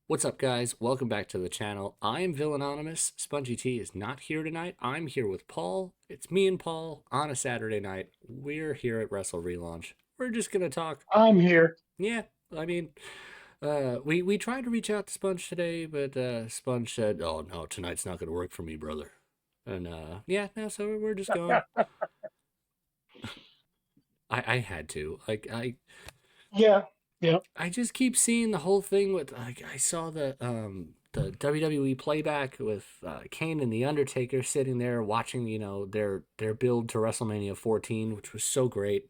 What's up, guys? Welcome back to the channel. I'm Villainonymous. Spongy T is not here tonight. I'm here with Paul. It's me and Paul on a Saturday night. We're here at Wrestle Relaunch. We're just gonna talk. I'm here. Yeah, I mean, we tried to reach out to Sponge today, but Sponge said, "Oh no, tonight's not gonna work for me, brother." And yeah, no, so we're just going. I had to Yeah, yeah. I just keep seeing the whole thing with I saw the WWE playback with Kane and the Undertaker sitting there watching their build to WrestleMania 14, which was so great.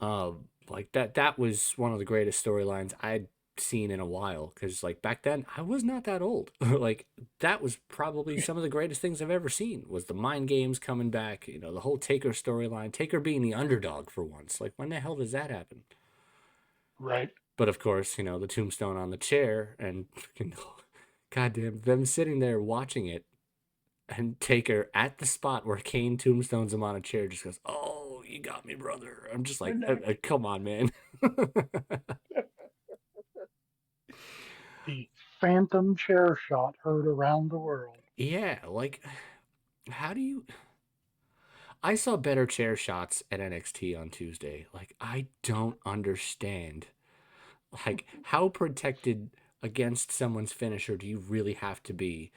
Like that was one of the greatest storylines I'd seen in a while because like back then I was not that old. Like that was probably some of the greatest things I've ever seen was the mind games coming back. The whole Taker storyline, Taker being the underdog for once. Like when the hell does that happen? Right. But of course, the tombstone on the chair and goddamn them sitting there watching it and Taker at the spot where Kane tombstones him on a chair just goes, "Oh, you got me, brother." I'm just like, come on, man. The phantom chair shot heard around the world. Yeah, like, how do you. I saw better chair shots at NXT on Tuesday. Like, I don't understand. Like, how protected against someone's finisher do you really have to be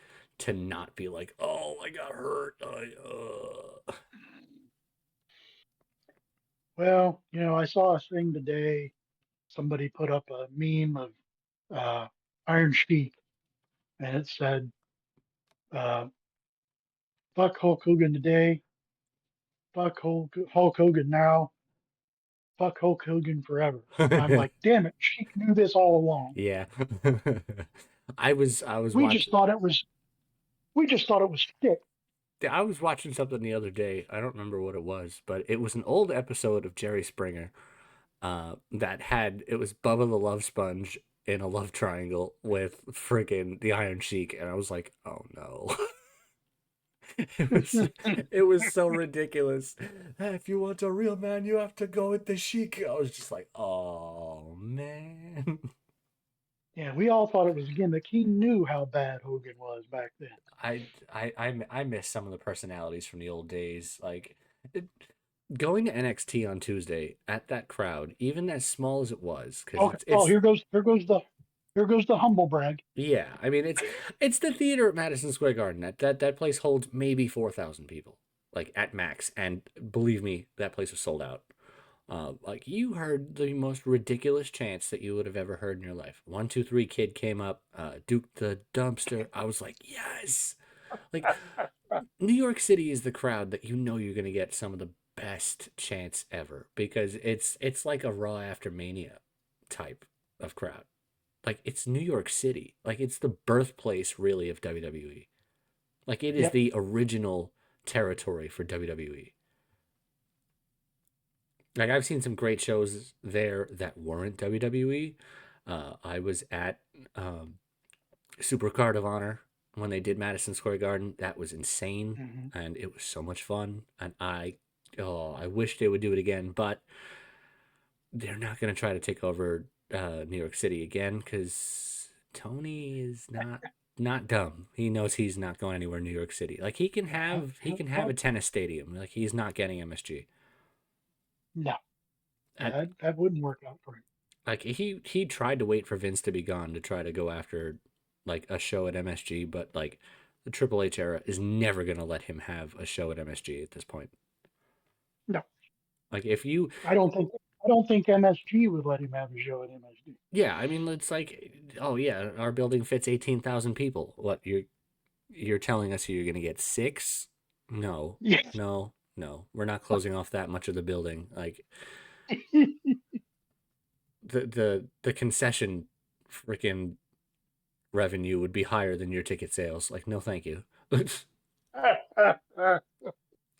not be like, oh, I got hurt. Well, I saw a thing today. Somebody put up a meme of uh, Iron Sheik, and it said, uh, "Fuck Hulk Hogan today. Fuck Hulk Hogan now. Fuck Hulk Hogan forever." And I'm like, damn it, Sheik knew this all along. Yeah. I was We just watching thought it was. We just thought it was shit. I was watching something the other day. I don't remember what it was, but it was an old episode of Jerry Springer that had it was Bubba the Love Sponge in a love triangle with friggin' the Iron Sheik, and I was like, oh no. It was it was so ridiculous. If you want a real man, you have to go with the Sheik. I was just like, oh man. Yeah, we all thought it was a gimmick. He knew how bad Hogan was back then. I miss some of the personalities from the old days. Like it, going to NXT on Tuesday at that crowd, even as small as it was, because Okay. it's Oh, it's here goes the humble brag. yeah. I mean, it's the theater at Madison Square Garden. That place holds maybe 4,000 people, like at max. And believe me, that place was sold out. Like you heard the most ridiculous chants that you would have ever heard in your life. 1, 2, 3, kid came up. Duke the dumpster. I was like, yes. Like New York City is the crowd that you're going to get some of the best chants ever because it's like a Raw after Mania type of crowd. Like it's New York City. Like it's the birthplace really of WWE. Like it is Yep. the original territory for WWE. Like I've seen some great shows there that weren't WWE. I was at um, Supercard of Honor when they did Madison Square Garden. That was insane, Hmm. and it was so much fun. And I wish they would do it again, but they're not going to try to take over New York City again because Tony is not dumb. He knows he's not going anywhere in New York City. Like he can have a tennis stadium. Like he's not getting MSG. No, At, that wouldn't work out for him. like he tried to wait for Vince to be gone to try to go after like a show at MSG, but like the Triple H era is never gonna let him have a show at MSG at this point. No, Like if you, I don't think MSG would let him have a show at MSG. yeah, I mean it's like, oh yeah, our building fits 18,000 people. What you're telling us you're gonna get six? No, Yes. no, no. We're not closing off that much of the building. Like the concession freaking revenue would be higher than your ticket sales. Like, no, thank you. It's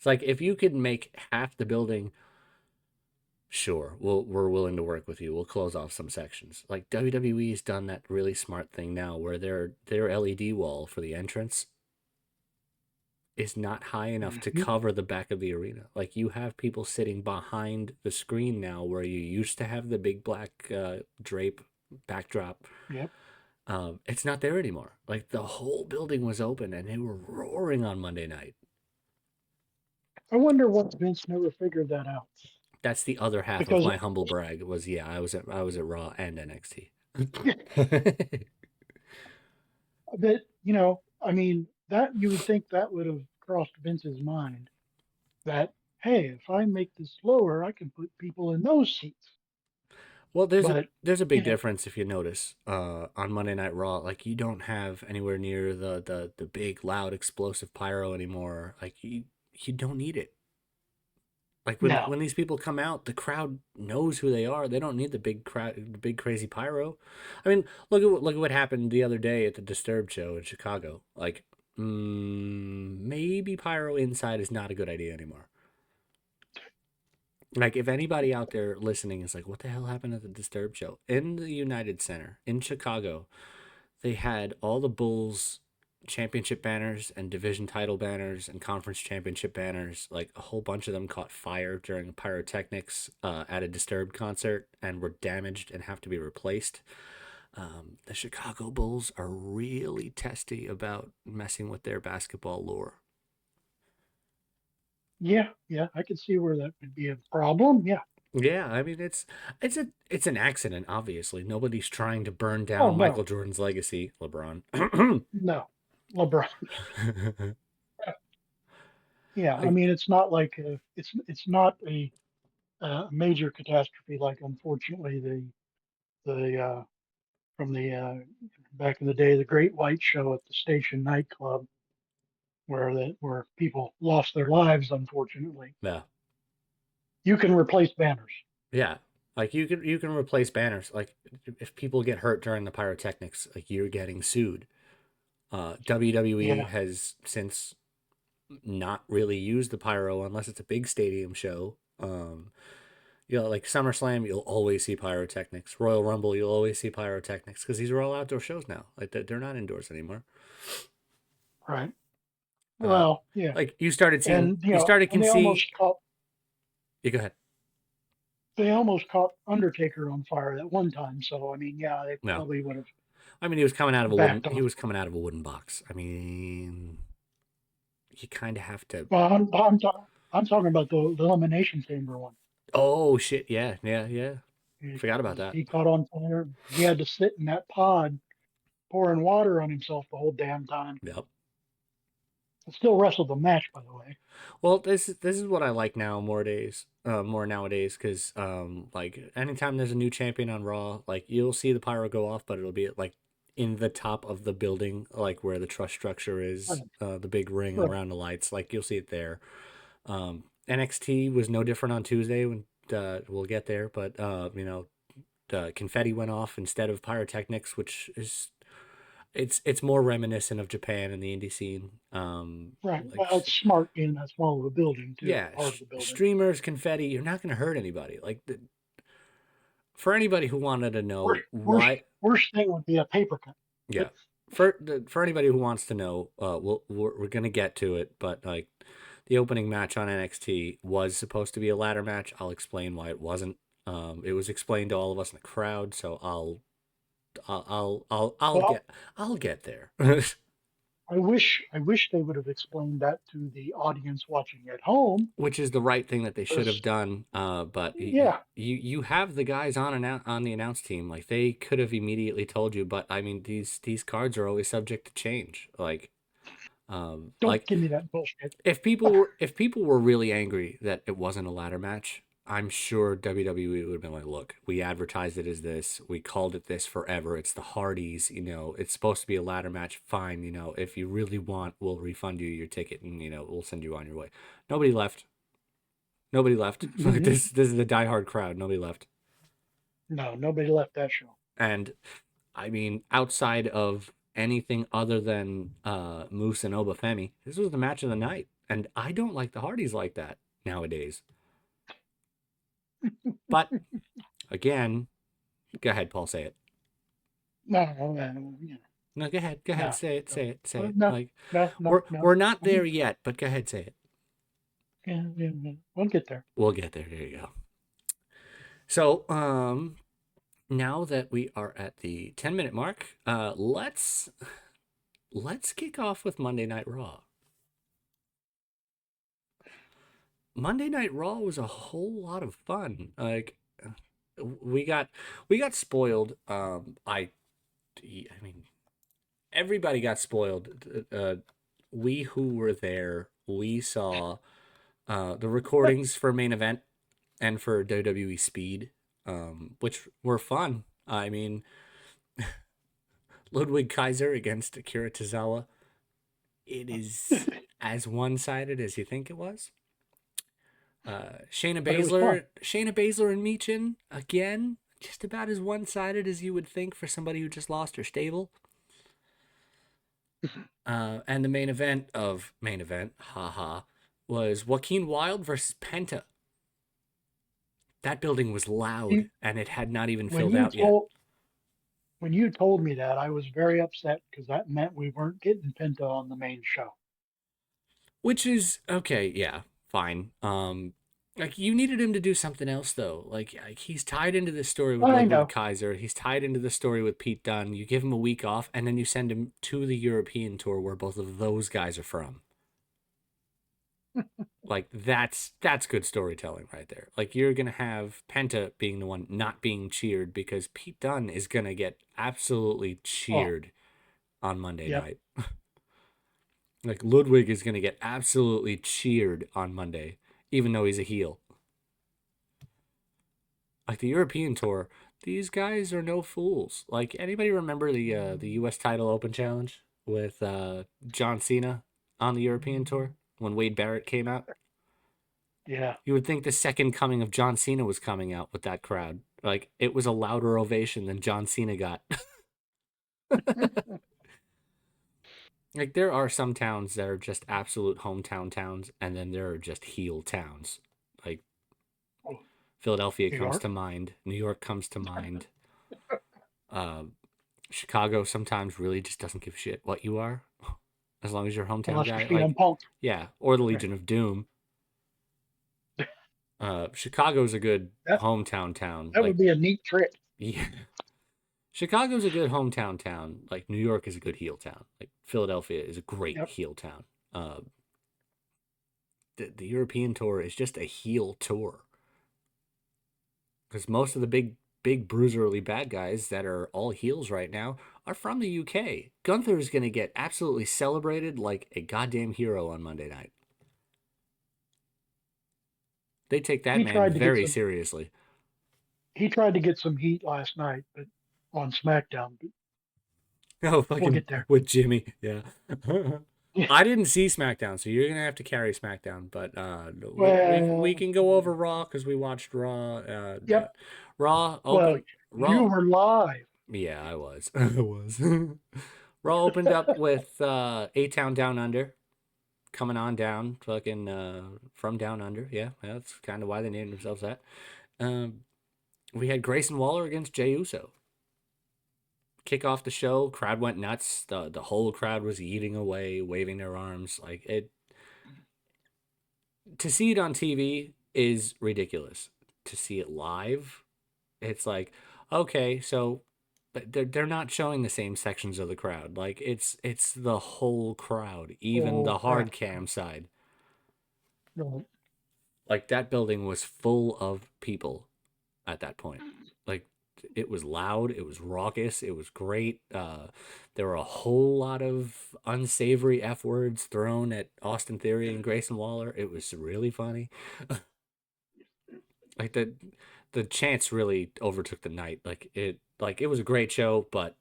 like if you could make half the building, sure, we're willing to work with you. We'll close off some sections. Like WWE's done that really smart thing now, where their LED wall for the entrance is not high enough to Mhm. cover the back of the arena. Like you have people sitting behind the screen now, where you used to have the big black drape backdrop. Yep. It's not there anymore. Like the whole building was open and they were roaring on Monday night. I wonder what Vince never figured that out. That's the other half of Because my humble brag was yeah, I was at Raw and NXT. yeah, that I mean, that you would think that would have crossed Vince's mind that hey, if I make this lower, I can put people in those seats. Well, But there's a you big know, difference if you notice on Monday Night Raw. Like you don't have anywhere near the big loud explosive pyro anymore. Like you don't need it. Like no, when these people come out, the crowd knows who they are. They don't need the big crazy pyro. I mean, look at what happened the other day at the Disturbed show in Chicago. Like, maybe pyro inside is not a good idea anymore. Like, if anybody out there listening is like, "What the hell happened at the Disturbed show?" In the United Center in Chicago, they had all the Bulls championship banners and division title banners and conference championship banners. Like a whole bunch of them caught fire during pyrotechnics at a Disturbed concert and were damaged and have to be replaced. The Chicago Bulls are really testy about messing with their basketball lore. yeah, I could see where that would be a problem. Yeah. Yeah, I mean it's an accident. Obviously, nobody's trying to burn Oh down no, Michael Jordan's legacy, LeBron. no, LeBron. Yeah, I like, mean, it's not like it's not a major catastrophe like unfortunately the from the back in the day the Great White Show at the Station nightclub where people lost their lives unfortunately. yeah, You can replace banners. yeah. Like you can replace banners. Like if people get hurt during the pyrotechnics, like you're getting sued. WWE Yeah, has since not really used the pyro unless it's a big stadium show. Like SummerSlam, you'll always see pyrotechnics. Royal Rumble, you'll always see pyrotechnics because these are all outdoor shows now. Like they're not indoors anymore. right. Uh, Well, yeah, like you started seeing, and you started and can see. You go ahead. they almost caught Undertaker on fire at one time. So I mean, yeah, they No, probably would have I mean he was coming out of a wooden. backed He off. was coming out of a wooden box. I mean, you kind of have to. Well, I'm talking about the Elimination Chamber one. Oh shit! Yeah, yeah, yeah. Forgot about that. He caught on fire. He had to sit in that pod pouring water on himself the whole damn time. Yep. I still wrestled the match, by the way. Well, this is what I like now more nowadays, because like anytime there's a new champion on Raw, like you'll see the pyro go off, but it'll be like in the top of the building, like where the truss structure is, Right, the big ring right, around the lights, like you'll see it there. NXT was no different on Tuesday when we'll get there, but the confetti went off instead of pyrotechnics, which is it's more reminiscent of Japan and the indie scene. right. Like Well, it's smart being that small of a building too, yeah, part of the building. streamers, confetti, you're not going to hurt anybody. Like for anybody who wanted to know Worst, worst, why, worst thing would be a paper cut. yeah, But for anybody who wants to know, we're going to get to it, but like the opening match on NXT was supposed to be a ladder match. I'll explain why it wasn't. It was explained to all of us in the crowd, so well, I'll get there. I wish they would have explained that to the audience watching at home. Which is the right thing that they should have Because done. But yeah, you have the guys on the announce team. Like they could have immediately told you. But I mean, these cards are always subject to change. don't Like give me that bullshit. if people were really angry that it wasn't a ladder match, I'm sure WWE would have been like, look, we advertised it as this, we called it this forever. It's the Hardys, it's supposed to be a ladder match. Fine, if you really want, we'll refund you your ticket and we'll send you on your way. Nobody left. Nobody left. Like this is the diehard crowd. Nobody left. No, nobody left that show. And I mean, outside of anything other than Moose and Obafemi, this was the match of the night. And I don't like the Hardys like that nowadays. But again, go ahead, Paul. Say it. No, No, go ahead. Go ahead. no, Say it. Say it. Say it. no, Like no, no, we're no. we're not Um, there yet, but go ahead. Say it. yeah, yeah, yeah. We'll get there. We'll get there. There you go. So, now that we are at the 10-minute mark, let's kick off with Monday Night Raw. Monday Night Raw was a whole lot of fun. Like we got we got spoiled. I mean everybody got spoiled. We who were there, we saw the recordings for main event and for WWE Speed, which were fun. I mean, Ludwig Kaiser against Akira Tozawa. It is as one-sided as you think it was. But it was fun. Shayna Baszler and Michin again, just about as one-sided as you would think for somebody who just lost her stable. And the main event, haha, was Joaquin Wilde versus Penta. That building was loud, You, and it had not even when filled you out yet. told when you told me that, I was very upset because that meant we weren't getting Penta on the main show. Which is okay, yeah, fine. Like you needed him to do something else though. Like he's tied into this story with I Ludwig know. Kaiser. He's tied into the story with Pete Dunne. You give him a week off, and then you send him to the European tour where both of those guys are from. Like that's good storytelling right there. Like you're gonna have Penta being the one not being cheered because Pete Dunne is gonna get absolutely Oh, cheered on Monday yep. night. Like Ludwig is gonna get absolutely cheered on Monday, even though he's a heel. Like the European tour, these guys are no fools. Like anybody remember the U.S. title open challenge with John Cena on the European tour when Wade Barrett came out? Yeah. You would think the second coming of John Cena was coming out with that crowd. Like it was a louder ovation than John Cena got. Like there are some towns that are just absolute hometown towns, and then there are just heel towns. Like Oh, Philadelphia New comes York. to mind, New York comes to mind. Uh, Chicago sometimes really just doesn't give a shit what you are, as long as you're a hometown Unless you're guy. CM Like, Punk. yeah, or the Right. Legion of Doom. Chicago's a good That hometown town. that would Like, be a neat trick. yeah, Chicago's a good hometown town. Like, New York is a good heel town. Like, Philadelphia is a great Yep. heel town. Uh, the European tour is just a heel tour because most of the big bruiserly bad guys that are all heels right now are from the UK. Gunther is going to get absolutely celebrated like a goddamn hero on Monday night. They take that He man tried to get very some seriously. he tried to get some heat last night, but on SmackDown. But Oh, we'll fucking get there. with Jimmy, yeah. Yeah. I didn't see SmackDown, so you're gonna have to carry SmackDown. But we Well, can go over Raw because we watched Raw. yep. Raw Well, open you Raw. were live. Yeah, I was. I was. Raw opened up with A Town Down Under coming on down, fucking from Down Under. Yeah, that's kind of why they named themselves that. Um, we had Grayson Waller against Jey Uso. Kick off the show, crowd went nuts. The whole crowd was eating away, waving their arms. Like it to see it on TV is ridiculous. To see it live, it's like, okay, so but they're not showing the same sections of the crowd. Like it's the whole crowd, even Oh the crap! hard cam side. No. Like that building was full of people at that point. Like it was loud, it was raucous, it was great. There were a whole lot of unsavory f words thrown at Austin Theory and Grayson Waller. It was really funny. Like the chants really overtook the night. Like it was a great show, but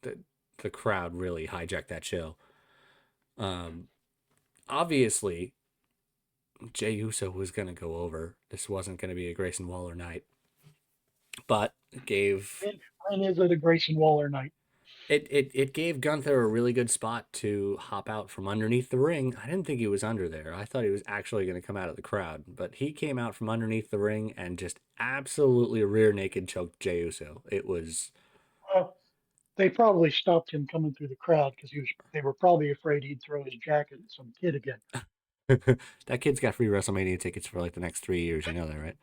the the crowd really hijacked that show. Um, Obviously, Jey Uso was going to go over. This wasn't going to be a Grayson Waller night, but gave When is it a Grayson Waller night? it gave Gunther a really good spot to hop out from underneath the ring. I didn't think he was under there. I thought he was actually going to come out of the crowd, but he came out from underneath the ring and just absolutely rear naked choked Jey Uso. It was Well, they probably stopped him coming through the crowd because they were probably afraid he'd throw his jacket at some kid again. that kid's got free WrestleMania tickets for like the next 3 years. You know that, right?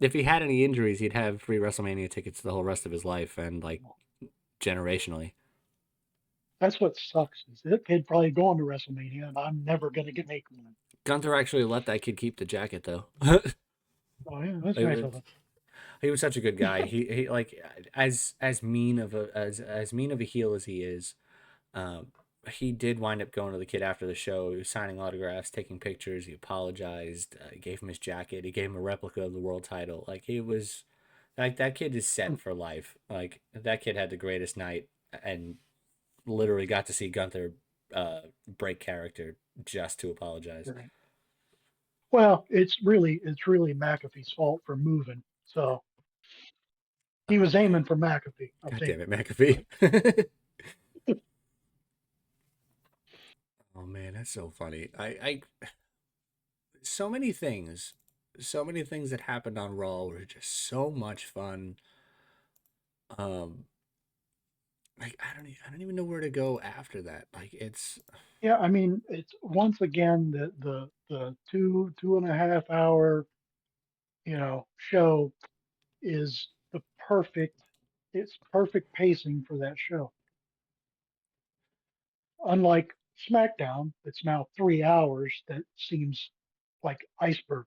If he had any injuries, he'd have free WrestleMania tickets the whole rest of his life and like generationally. That's what sucks is that kid probably going to WrestleMania and I'm never gonna get make one. Gunther actually let that kid keep the jacket though. Oh yeah, that's nice Like, of him. he was such a good guy. He like as mean of a as mean of a heel as he is. Um, he did wind up going to the kid after the show. He was signing autographs, taking pictures. He apologized. He gave him his jacket. He gave him a replica of the world title. Like he was like that kid is set for life. Like that kid had the greatest night and literally got to see Gunther break character just to apologize. Right. Well, it's really McAfee's fault for moving. So he was aiming for McAfee. I'll God tell damn you it, that. McAfee. Oh man, that's so funny. I so many things, so many things that happened on Raw were just so much fun. Um, like I don't even know where to go after that. Like it's Yeah, I mean, it's once again the 2.5 hour show is the perfect. It's perfect pacing for that show. Unlike SmackDown, it's now 3 hours. That seems like iceberg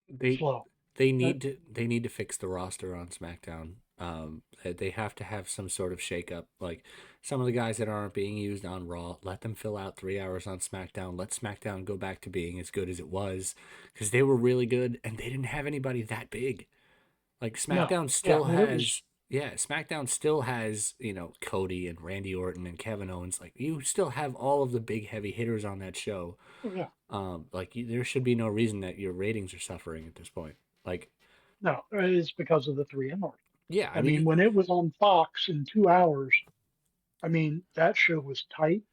they slow. But they need to fix the roster on SmackDown. They have to have some sort of shakeup. Like some of the guys that aren't being used on Raw, let them fill out 3 hours on SmackDown. Let SmackDown go back to being as good as it was because they were really good and they didn't have anybody that big. Like no, SmackDown yeah, still well, it was has, yeah, SmackDown still has, you know, Cody and Randy Orton and Kevin Owens. Like you still have all of the big heavy hitters on that show. yeah, There should be no reason that your ratings are suffering at this point. Like, no, it's because of the 3 hours. yeah, I I mean, mean, when it was on Fox in 2 hours, I mean that show was tight.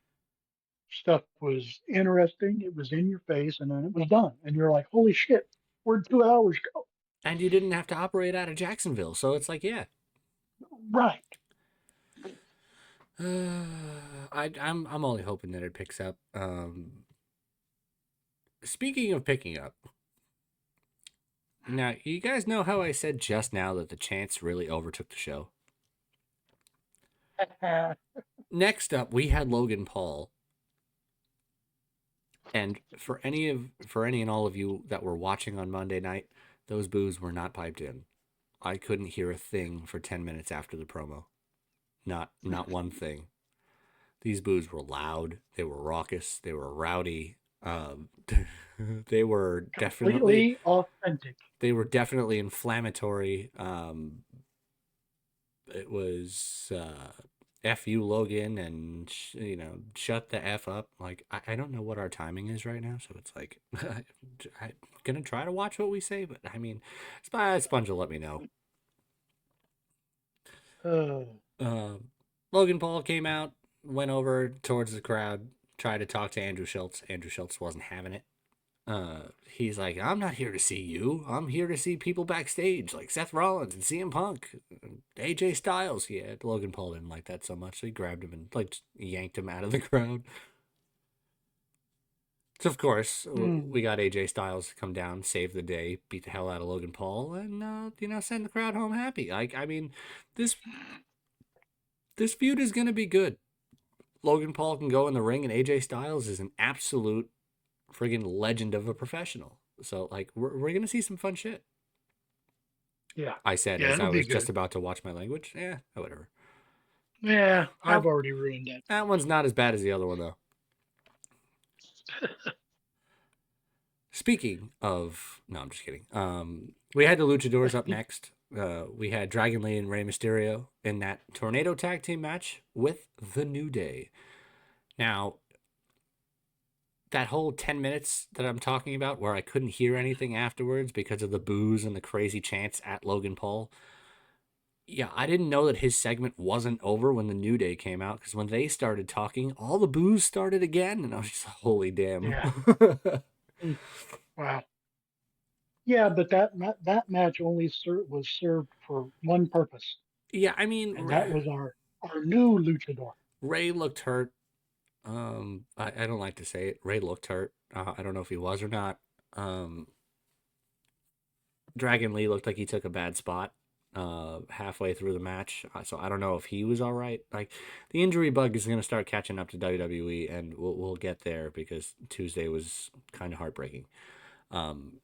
Stuff was interesting. It was in your face, and then it was done. And you're like, holy shit, where'd 2 hours go? and you didn't have to operate out of Jacksonville, so it's like, yeah. Right. I'm only hoping that it picks up. Speaking of picking up, now you guys know how I said just now that the chants really overtook the show. Next up, we had Logan Paul, and for any and all of you that were watching on Monday night, those boos were not piped in. I couldn't hear a thing for 10 minutes after the promo. Not one thing. These boos were loud. They were raucous. They were rowdy. They were definitely Completely authentic. inflammatory. It was F you Logan and shut the F up. Like I don't know what our timing is right now, so it's like I'm gonna try to watch what we say, but I mean, Sponge will let me know. Uh, Um, Logan Paul came out, went over towards the crowd, tried to talk to Andrew Schultz. Andrew Schultz wasn't having it. He's like, I'm not here to see you. I'm here to see people backstage, like Seth Rollins and CM Punk, and AJ Styles. Yeah, Logan Paul didn't like that so much, so he grabbed him and like yanked him out of the crowd. So of course, we mm, got AJ Styles to come down, save the day, beat the hell out of Logan Paul, and send the crowd home happy. Like, I mean, this this feud is gonna be good. Logan Paul can go in the ring, and AJ Styles is an absolute friggin' legend of a professional. So like, we're gonna see some fun shit. yeah. I said Yeah, as I it'll be was just good. about to watch my language. Yeah, whatever. Yeah, That I've already ruined that for that one's not as bad as the other one though. Speaking of, no, I'm just kidding. We had the Luchadors up me. next. We had Dragon Lee and Rey Mysterio in that tornado tag team match with the New Day. Now, that whole 10 minutes that I'm talking about, where I couldn't hear anything afterwards because of the boos and the crazy chants at Logan Paul, yeah, I didn't know that his segment wasn't over when the New Day came out because when they started talking, all the boos started again, and I was just holy damn. Yeah. Mm, wow. Yeah, but that match only was served for one purpose, Yeah, I mean, and that was our new luchador. Ray looked hurt. I don't like to say it. Ray looked hurt. I don't know if he was or not. Um, Dragon Lee looked like he took a bad spot halfway through the match. So I don't know if he was all right. Like the injury bug is going to start catching up to WWE, and we'll get there because Tuesday was kind of heartbreaking. Um,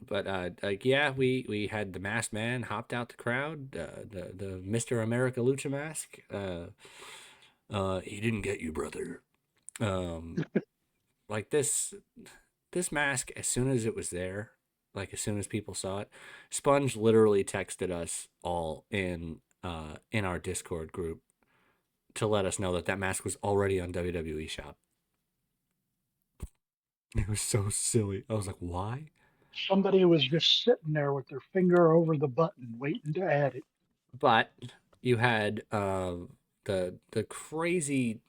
but like yeah, we had the masked man hopped out the crowd, the Mister America Lucha mask. He didn't get you, brother. Um, like this mask, as soon as it was there, like as soon as people saw it, Sponge literally texted us all in our Discord group to let us know that that mask was already on WWE Shop. It was so silly. I was like, why? Somebody was just sitting there with their finger over the button, waiting to add it. But you had the crazy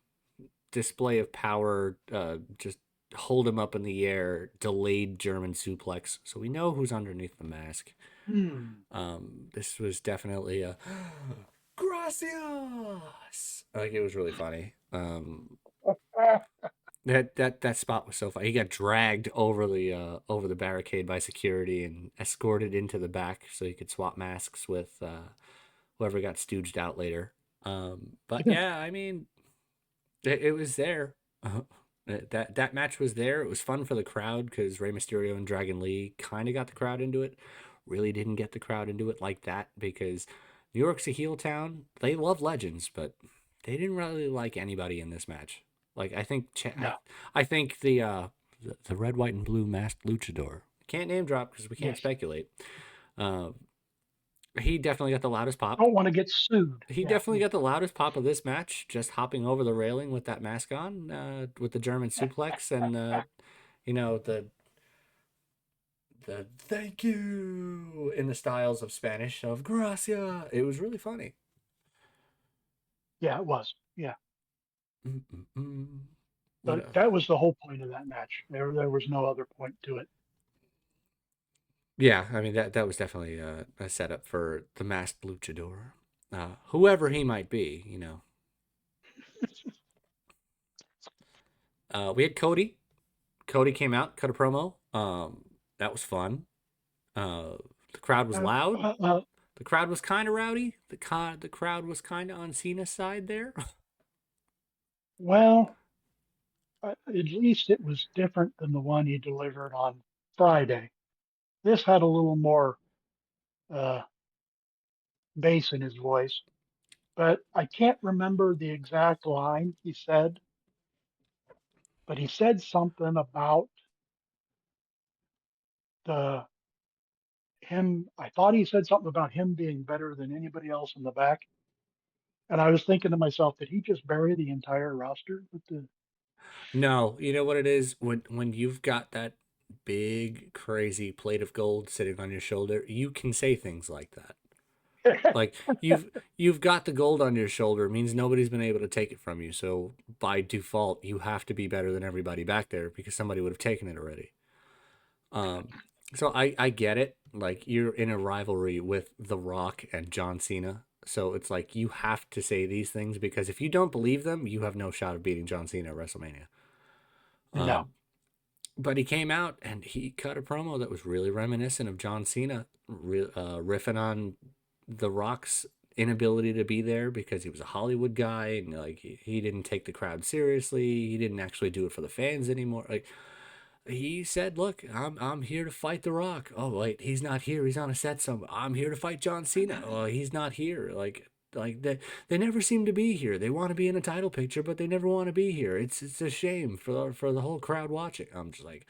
display of power, just hold him up in the air, delayed German suplex. So we know who's underneath the mask. Hmm. This was definitely a gracias. Like it was really funny. That spot was so funny. He got dragged over the barricade by security and escorted into the back so he could swap masks with whoever got stooged out later. But yeah, I mean, it was there. That match was there. It was fun for the crowd because Rey Mysterio and Dragon Lee kind of got the crowd into it. Really didn't get the crowd into it like that because New York's a heel town. They love legends, but they didn't really like anybody in this match. Like I think No. I think the red, white, and blue masked luchador, can't name drop because we can't Yes. speculate. Uh, he definitely got the loudest pop. Don't want to get sued. He Yeah. definitely got the loudest pop of this match, just hopping over the railing with that mask on, with the German suplex and you know the thank you in the styles of Spanish of gracia. It was really funny. Yeah, it was. Yeah. Mm-mm-mm. What? But that was the whole point of that match. There was no other point to it. Yeah, I mean that was definitely a setup for the masked luchador, whoever he might be. You know, we had Cody. Cody came out, cut a promo. That was fun. The crowd was Uh, loud. uh, uh, The crowd was kind of rowdy. The crowd was kind of on Cena's side there. well, at least it was different than the one he delivered on Friday. This had a little more uh, bass in his voice, but I can't remember the exact line he said. But he said something about the him. I thought he said something about him being better than anybody else in the back. And I was thinking to myself, did he just bury the entire roster with the? No, you know what it is when you've got that big crazy plate of gold sitting on your shoulder, you can say things like that. Like you've got the gold on your shoulder, it means nobody's been able to take it from you. So by default, you have to be better than everybody back there because somebody would have taken it already. Um, so I get it. Like you're in a rivalry with The Rock and John Cena. So it's like you have to say these things because if you don't believe them, you have no shot of beating John Cena at WrestleMania. No, Um, but he came out and he cut a promo that was really reminiscent of John Cena, riffing on The Rock's inability to be there because he was a Hollywood guy and like he didn't take the crowd seriously. He didn't actually do it for the fans anymore. Like he said, "Look, I'm here to fight The Rock. Oh wait, he's not here. He's on a set somewhere. I'm here to fight John Cena. Oh, he's not here. Like they never seem to be here. They want to be in a title picture, but they never want to be here. It's a shame for the whole crowd watching." I'm just like,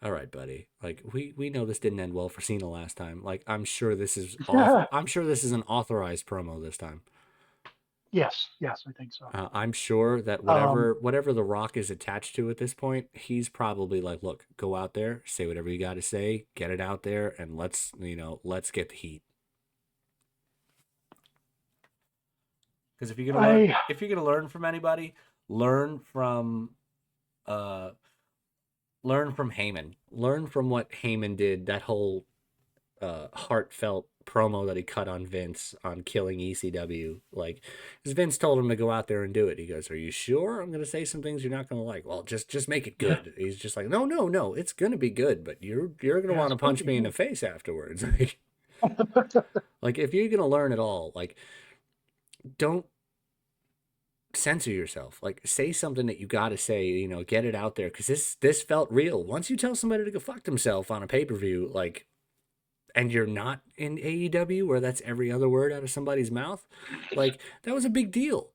all right, buddy. Like we know this didn't end well for Cena last time. Like I'm sure this is off. I'm sure this is an authorized promo this time. yes, yes, I think so. I'm sure that Um, whatever The Rock is attached to at this point, he's probably like, look, go out there, say whatever you got to say, get it out there, and let's get the heat. Because I if you're gonna learn from anybody, learn from uh, learn from Heyman, learn from what Heyman did. That whole heartfelt promo that he cut on Vince on killing ECW. Like, 'cause Vince told him to go out there and do it. He goes, "Are you sure? I'm gonna say some things you're not gonna like." Well, just make it Yeah, good. He's just like, "No, no, no, it's gonna be good, but you're gonna yeah, want it's to gonna punch be me in the good. face afterwards." Like if you're gonna learn it all, like don't censor yourself. Like say something that you gotta say. Get it out there because this felt real. Once you tell somebody to go fuck themselves on a pay per view, like and you're not in AEW where that's every other word out of somebody's mouth, like that was a big deal.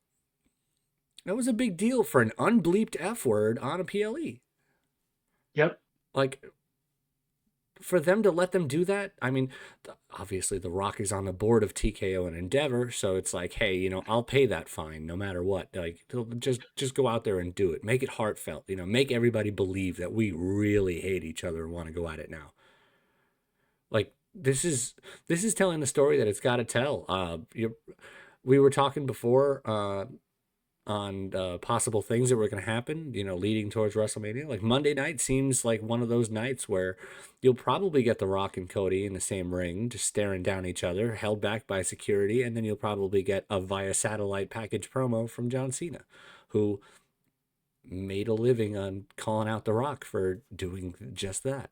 That was a big deal for an unbleeped F word on a PLE. Yep. Like for them to let them do that, I mean, obviously The Rock is on the board of TKO and Endeavor, so it's like, hey, I'll pay that fine no matter what. Like, just go out there and do it. Make it heartfelt. Make everybody believe that we really hate each other and want to go at it now. Like this is telling the story that it's got to tell. We were talking before on possible things that were going to happen, leading towards WrestleMania. Like Monday night seems like one of those nights where you'll probably get The Rock and Cody in the same ring, just staring down each other, held back by security, and then you'll probably get a via satellite package promo from John Cena, who made a living on calling out The Rock for doing just that.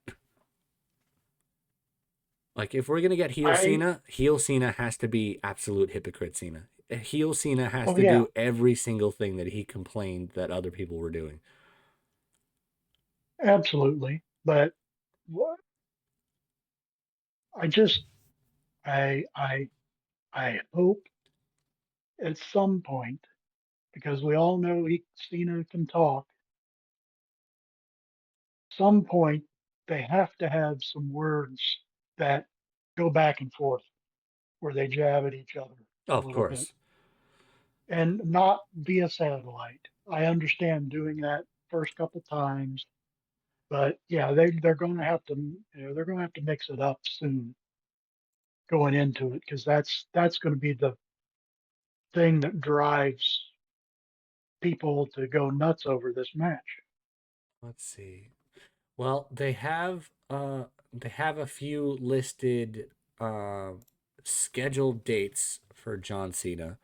Like if we're gonna get I heel Cena has to be absolute hypocrite Cena. Heel Cena has oh to yeah, do every single thing that he complained that other people were doing. absolutely. But what I just I I hope at some point, because we all know Cena can talk, some point they have to have some words that go back and forth where they jab at each other Oh, a of little bit course. and not via satellite. I understand doing that first couple times, but yeah, they're going to have to they're going to have to mix it up soon going into it because that's going to be the thing that drives people to go nuts over this match. Let's see. Well, they have a few listed uh scheduled dates for John Cena.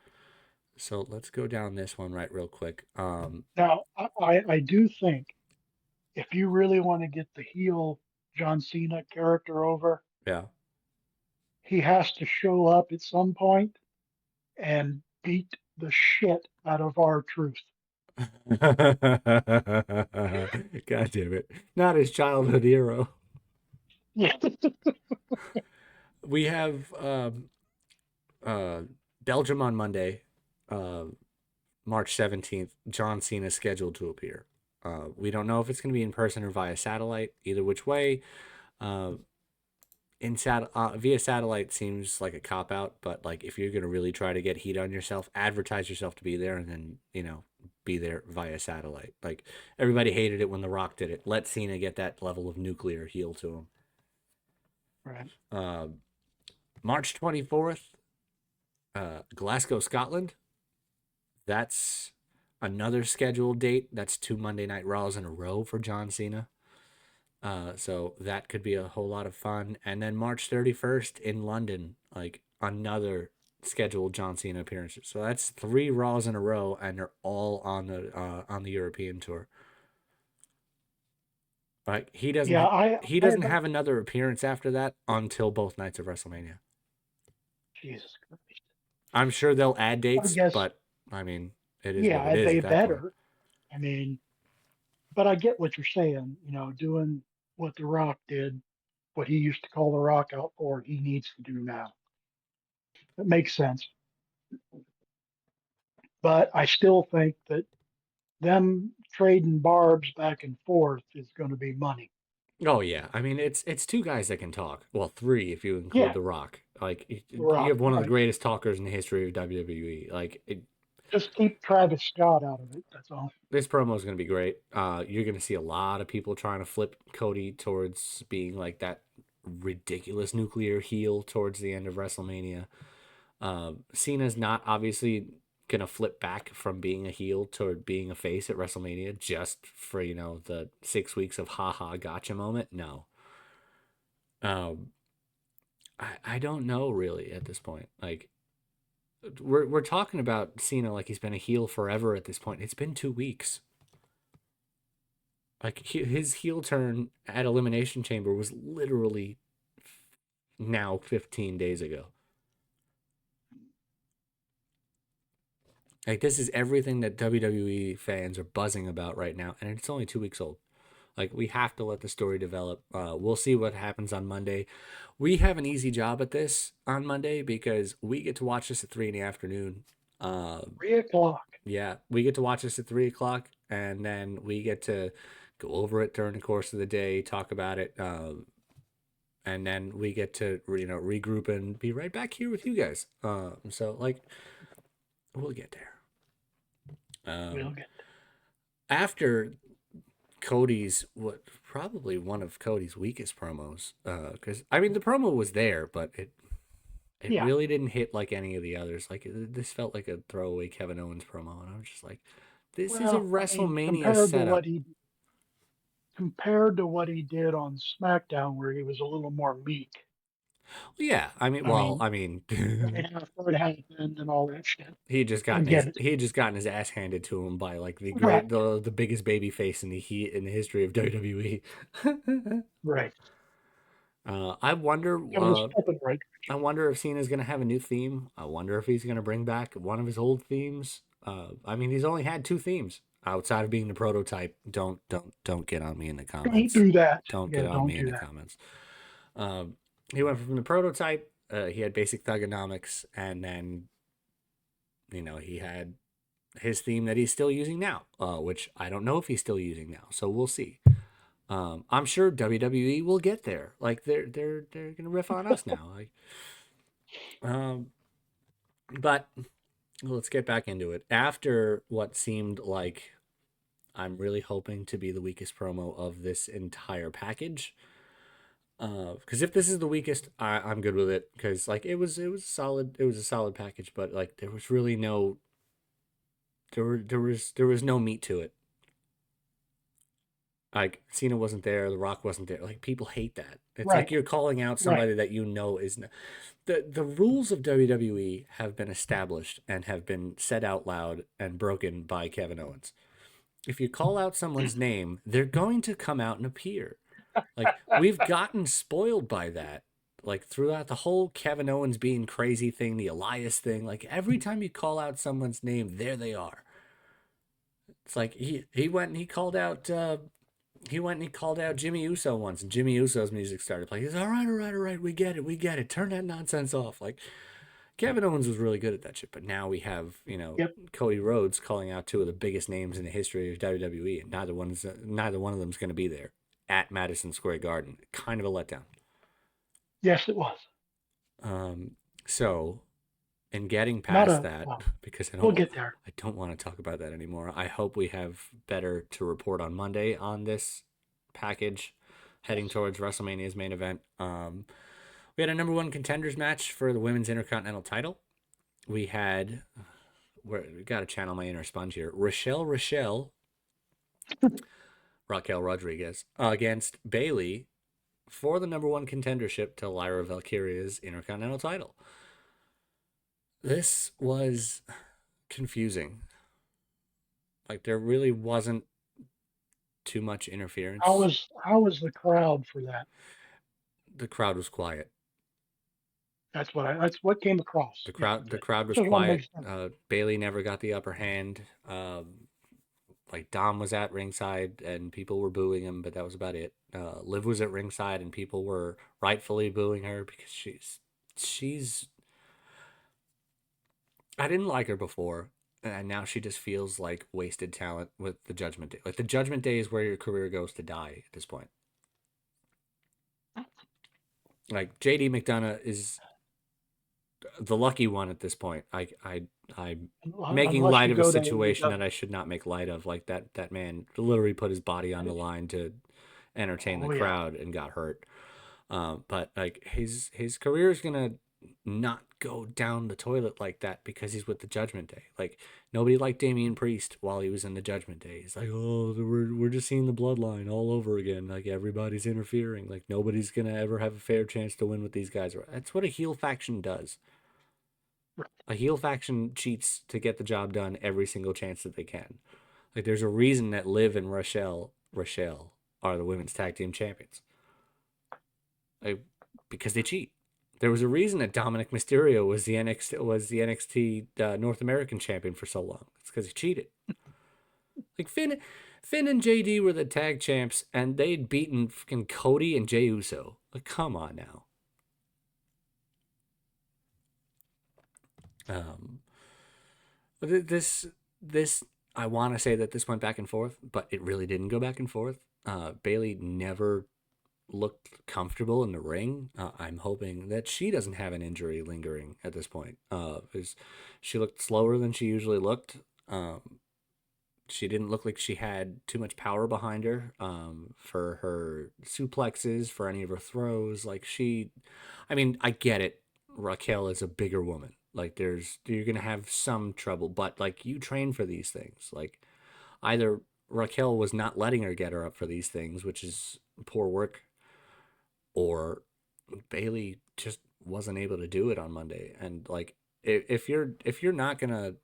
So let's go down this one right real quick. Now, I do think if you really want to get the heel John Cena character over, Yeah. he has to show up at some point and beat the shit out of our truth. God damn it. Not his childhood hero. Yeah. We have uh Belgium on Monday, uh March 17th, John Cena scheduled to appear. We don't know if it's going to be in person or via satellite. Either which way, uh, via satellite seems like a cop out. But like, if you're going to really try to get heat on yourself, advertise yourself to be there, and then be there via satellite. Like everybody hated it when The Rock did it. Let Cena get that level of nuclear heel to Right. him. March 24th, Glasgow, Scotland. That's another scheduled date. That's two Monday Night Raws in a row for John Cena. So that could be a whole lot of fun. And then March 31st in London, like another scheduled John Cena appearances. So that's three Raws in a row, and they're all on the European tour. Like Yeah, he I doesn't haven't. have another appearance after that until both nights of WrestleMania. Jesus Christ. I'm sure they'll add I dates, guess, but I mean, it is what it yeah, is they at that point. better. I mean, but I get what you're saying. Doing what The Rock did, what he used to call The Rock out for, he needs to do now. It makes sense. But I still think that them trading barbs back and forth is going to be money. Oh yeah, I mean it's two guys that can talk. Well, three if you include Yeah, The Rock. Like The you Rock, have one of the right. greatest talkers in the history of WWE. Just keep Travis Scott out of it. That's all. This promo is going to be great. You're going to see a lot of people trying to flip Cody towards being like that ridiculous nuclear heel towards the end of WrestleMania. Cena's not obviously going to flip back from being a heel toward being a face at WrestleMania just for the 6 weeks of haha gotcha moment. No. Um, I don't know really at this point. Like we're talking about Cena like he's been a heel forever at this point. It's been 2 weeks. Like his heel turn at Elimination Chamber was literally now 15 days ago. Like this is everything that WWE fans are buzzing about right now, and it's only 2 weeks old. Like we have to let the story develop. We'll see what happens on Monday. We have an easy job at this on Monday because we get to watch this at 3 in the afternoon. Uh, 3 o'clock. yeah, we get to watch this at 3 o'clock, and then we get to go over it during the course of the day, talk about it, and then we get to regroup and be right back here with you guys. So like we'll get there. We'll Um, get after Cody's what probably one of Cody's weakest promos, because I mean the promo was there, but it yeah. really didn't hit like any of the others. Like this felt like a throwaway Kevin Owens promo, and I was just like, this is a Well, I mean, WrestleMania setup. compared to what he did on SmackDown, where he was a little more meek. Yeah, I mean, I well, mean, I mean, right after it happened and all that shit. I get it. he had just gotten his ass handed to him by like Right. the biggest baby face in the history of WWE. Right. I wonder It was stepping right. I wonder if Cena's gonna have a new theme. I wonder if he's gonna bring back one of his old themes. I mean, he's only had two themes outside of being the prototype. Don't get on me in the Don't comments. do that. Don't Yeah, get on don't me in do the that. comments. Um, he went from the prototype. He had basic thugonomics, and then he had his theme that he's still using now, which I don't know if he's still using now. So we'll see. I'm sure WWE will get there. Like they're gonna riff on us now. Like, um, but let's get back into it. After what seemed like I'm really hoping to be the weakest promo of this entire package. Because if this is the weakest, I'm good with it. Because like it was a solid package, but like there was really no there was no meat to it. Like Cena wasn't there, The Rock wasn't there. Like people hate that. It's like Right. you're calling out Right. somebody that is the rules of WWE have been established and have been said out loud and broken by Kevin Owens. If you call out someone's name, they're going to come out and appear. Like we've gotten spoiled by that. Like throughout the whole Kevin Owens being crazy thing, the Elias thing, like every time you call out someone's name, there they are. It's like he went and he went and he called out Jimmy Uso once, and Jimmy Uso's music started playing. He's all right, we get it. Turn that nonsense off. Like Kevin Owens was really good at that shit, but now we have Yep. Cody Rhodes calling out two of the biggest names in the history of WWE, and neither one of them's going to be there at Madison Square Garden. Kind of a letdown. Yes, it was. Um, so in getting Not past a. that, Well, because we'll get there. I don't want to talk about that anymore. I hope we have better to report on Monday on this package, heading Yes. towards WrestleMania's main event. We had a number one contenders match for the women's intercontinental title. We had we got to channel my inner sponge here. Raquel Rodriguez against Bailey for the number one contendership to Lyra Valkyria's intercontinental title. This was confusing. Like there really wasn't too much interference. How was the crowd for that? The crowd was quiet. That's what came across. Yeah. The Okay. crowd was Just want to make quiet. sure. Bailey never got the upper hand. Like Dom was at ringside and people were booing him, but that was about it. Liv was at ringside and people were rightfully booing her because she's I didn't like her before, and now she just feels like wasted talent with the Judgment Day. Like the Judgment Day is where your career goes to die at this point. Like JD McDonough is the lucky one at this point. I'm making Unless light you of a go to situation that AEW. I should not make light of. Like that man literally put his body on the Right? line to entertain the Oh yeah. crowd and got hurt. But like his career is gonna not go down the toilet like that because he's with the Judgment Day. Like nobody liked Damian Priest while he was in the Judgment Day. He's like, oh, we're just seeing the bloodline all over again. Like everybody's interfering. Like nobody's gonna ever have a fair chance to win with these guys. That's what a heel faction does. A heel faction cheats to get the job done every single chance that they can. Like there's a reason that Liv and Rochelle are the women's tag team champions. Like, because they cheat. There was a reason that Dominic Mysterio was the NXT North American champion for so long. It's because he cheated. Like Finn and JD were the tag champs, and they'd beaten fucking Cody and Jey Uso. Like, come on now. Um, this I want to say that this went back and forth, but it really didn't go back and forth. Bailey never looked comfortable in the ring. I'm hoping that she doesn't have an injury lingering at this point. She looked slower than she usually looked. She didn't look like she had too much power behind her for her suplexes, for any of her throws. I mean, I get it. Raquel is a bigger woman. Like, you're gonna have some trouble, but like, you train for these things. Like, either Raquel was not letting her get her up for these things, which is poor work, or Bailey just wasn't able to do it on Monday. And like, if you're not gonna,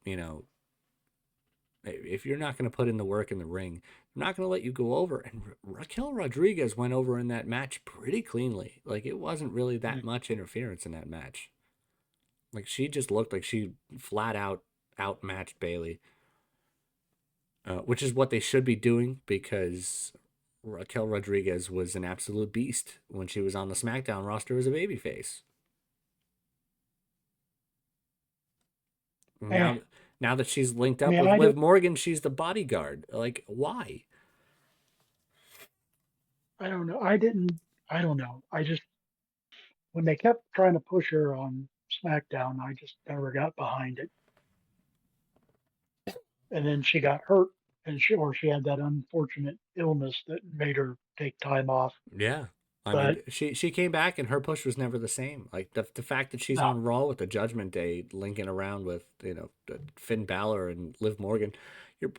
if you're not gonna put in the work in the ring, I'm not gonna let you go over. And Raquel Rodriguez went over in that match pretty cleanly. Like it wasn't really that much interference in that match. Like she just looked like she flat out outmatched Bailey, which is what they should be doing because Raquel Rodriguez was an absolute beast when she was on the SmackDown roster as a babyface. Eh, Now that she's linked I up mean, with Liv Morgan, she's the bodyguard. Like, why? I don't know. I don't know. I just, when they kept trying to push her on SmackDown, I just never got behind it. And then she got hurt, or she had that unfortunate illness that made her take time off. Yeah. I mean, But she came back and her push was never the same. Like the fact that she's no, on Raw with the Judgment Day, linking around with Finn Balor and Liv Morgan, you're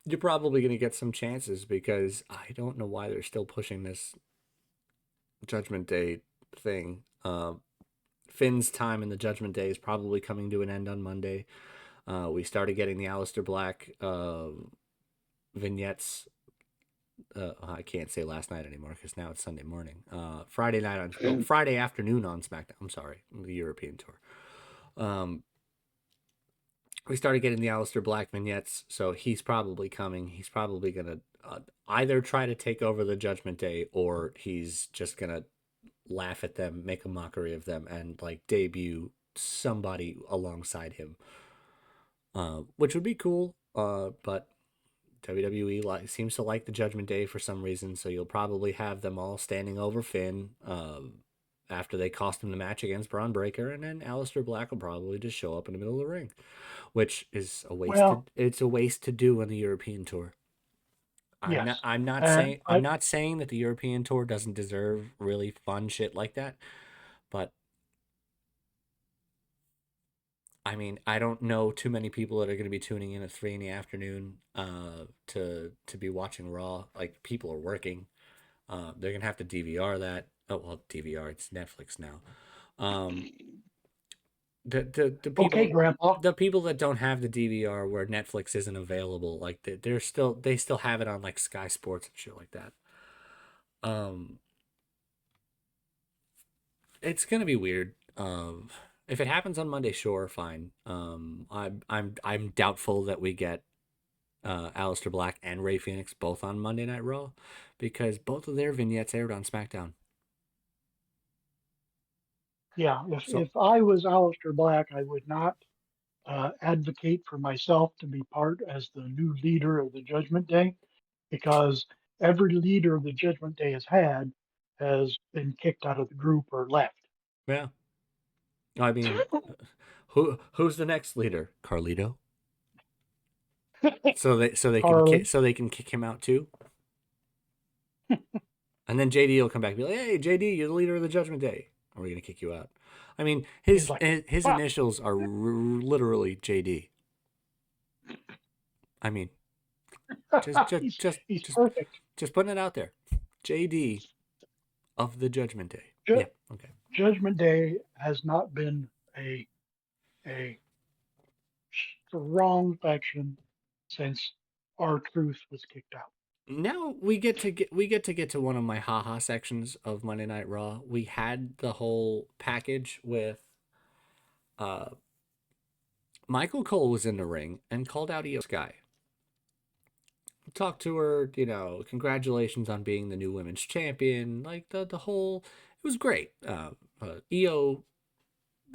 you're probably going to get some chances because I don't know why they're still pushing this Judgment Day thing. Finn's time in the Judgment Day is probably coming to an end on Monday. We started getting the Aleister Black vignettes. I can't say last night anymore because now it's Sunday morning. Friday night on Friday afternoon on SmackDown. I'm sorry, the European tour. Um, we started getting the Aleister Black vignettes, so he's probably coming. He's probably gonna either try to take over the Judgment Day or he's just gonna laugh at them, make a mockery of them, and like debut somebody alongside him, which would be cool. But WWE seems to like the Judgment Day for some reason, so you'll probably have them all standing over Finn after they cost him the match against Braun Breaker, and then Aleister Black will probably just show up in the middle of the ring, which is a waste. well, It's a waste to do on the European tour. I'm yes. not. I'm not And saying. I'm not saying that the European tour doesn't deserve really fun shit like that, but I mean, I don't know too many people that are going to be tuning in at 3 in the afternoon to be watching Raw. Like people are working. They're gonna have to DVR that. Oh well, DVR. It's Netflix now. Um, the okay, people Grandpa. the people that don't have the DVR where Netflix isn't available, like they still have it on like Sky Sports and shit like that. Um, it's gonna be weird. If it happens on Monday, sure, fine. I'm doubtful that we get Aleister Black and Ray Phoenix both on Monday Night Raw because both of their vignettes aired on SmackDown. Yeah, So if I was Aleister Black, I would not advocate for myself to be part as the new leader of the Judgment Day, because every leader of the Judgment Day has been kicked out of the group or left. yeah, I mean, who's the next leader? Carlito. Carly, So they can kick him out too. And then JD will come back and be like, "Hey, JD, you're the leader of the Judgment Day. Are we gonna kick you out?" I mean, He's like, his fuck. initials are literally JD. I mean, just just he's just he's just perfect. just putting it out there. JD of the Judgment Day. Ju- Yeah. Okay. Judgment Day has not been a strong faction since our truth was kicked out. Now we get to one of my haha sections of Monday Night Raw. We had the whole package with uh Michael Cole was in the ring and called out Io Sky. Talked to her, you know, congratulations on being the new women's champion. Like the whole, it was great. Io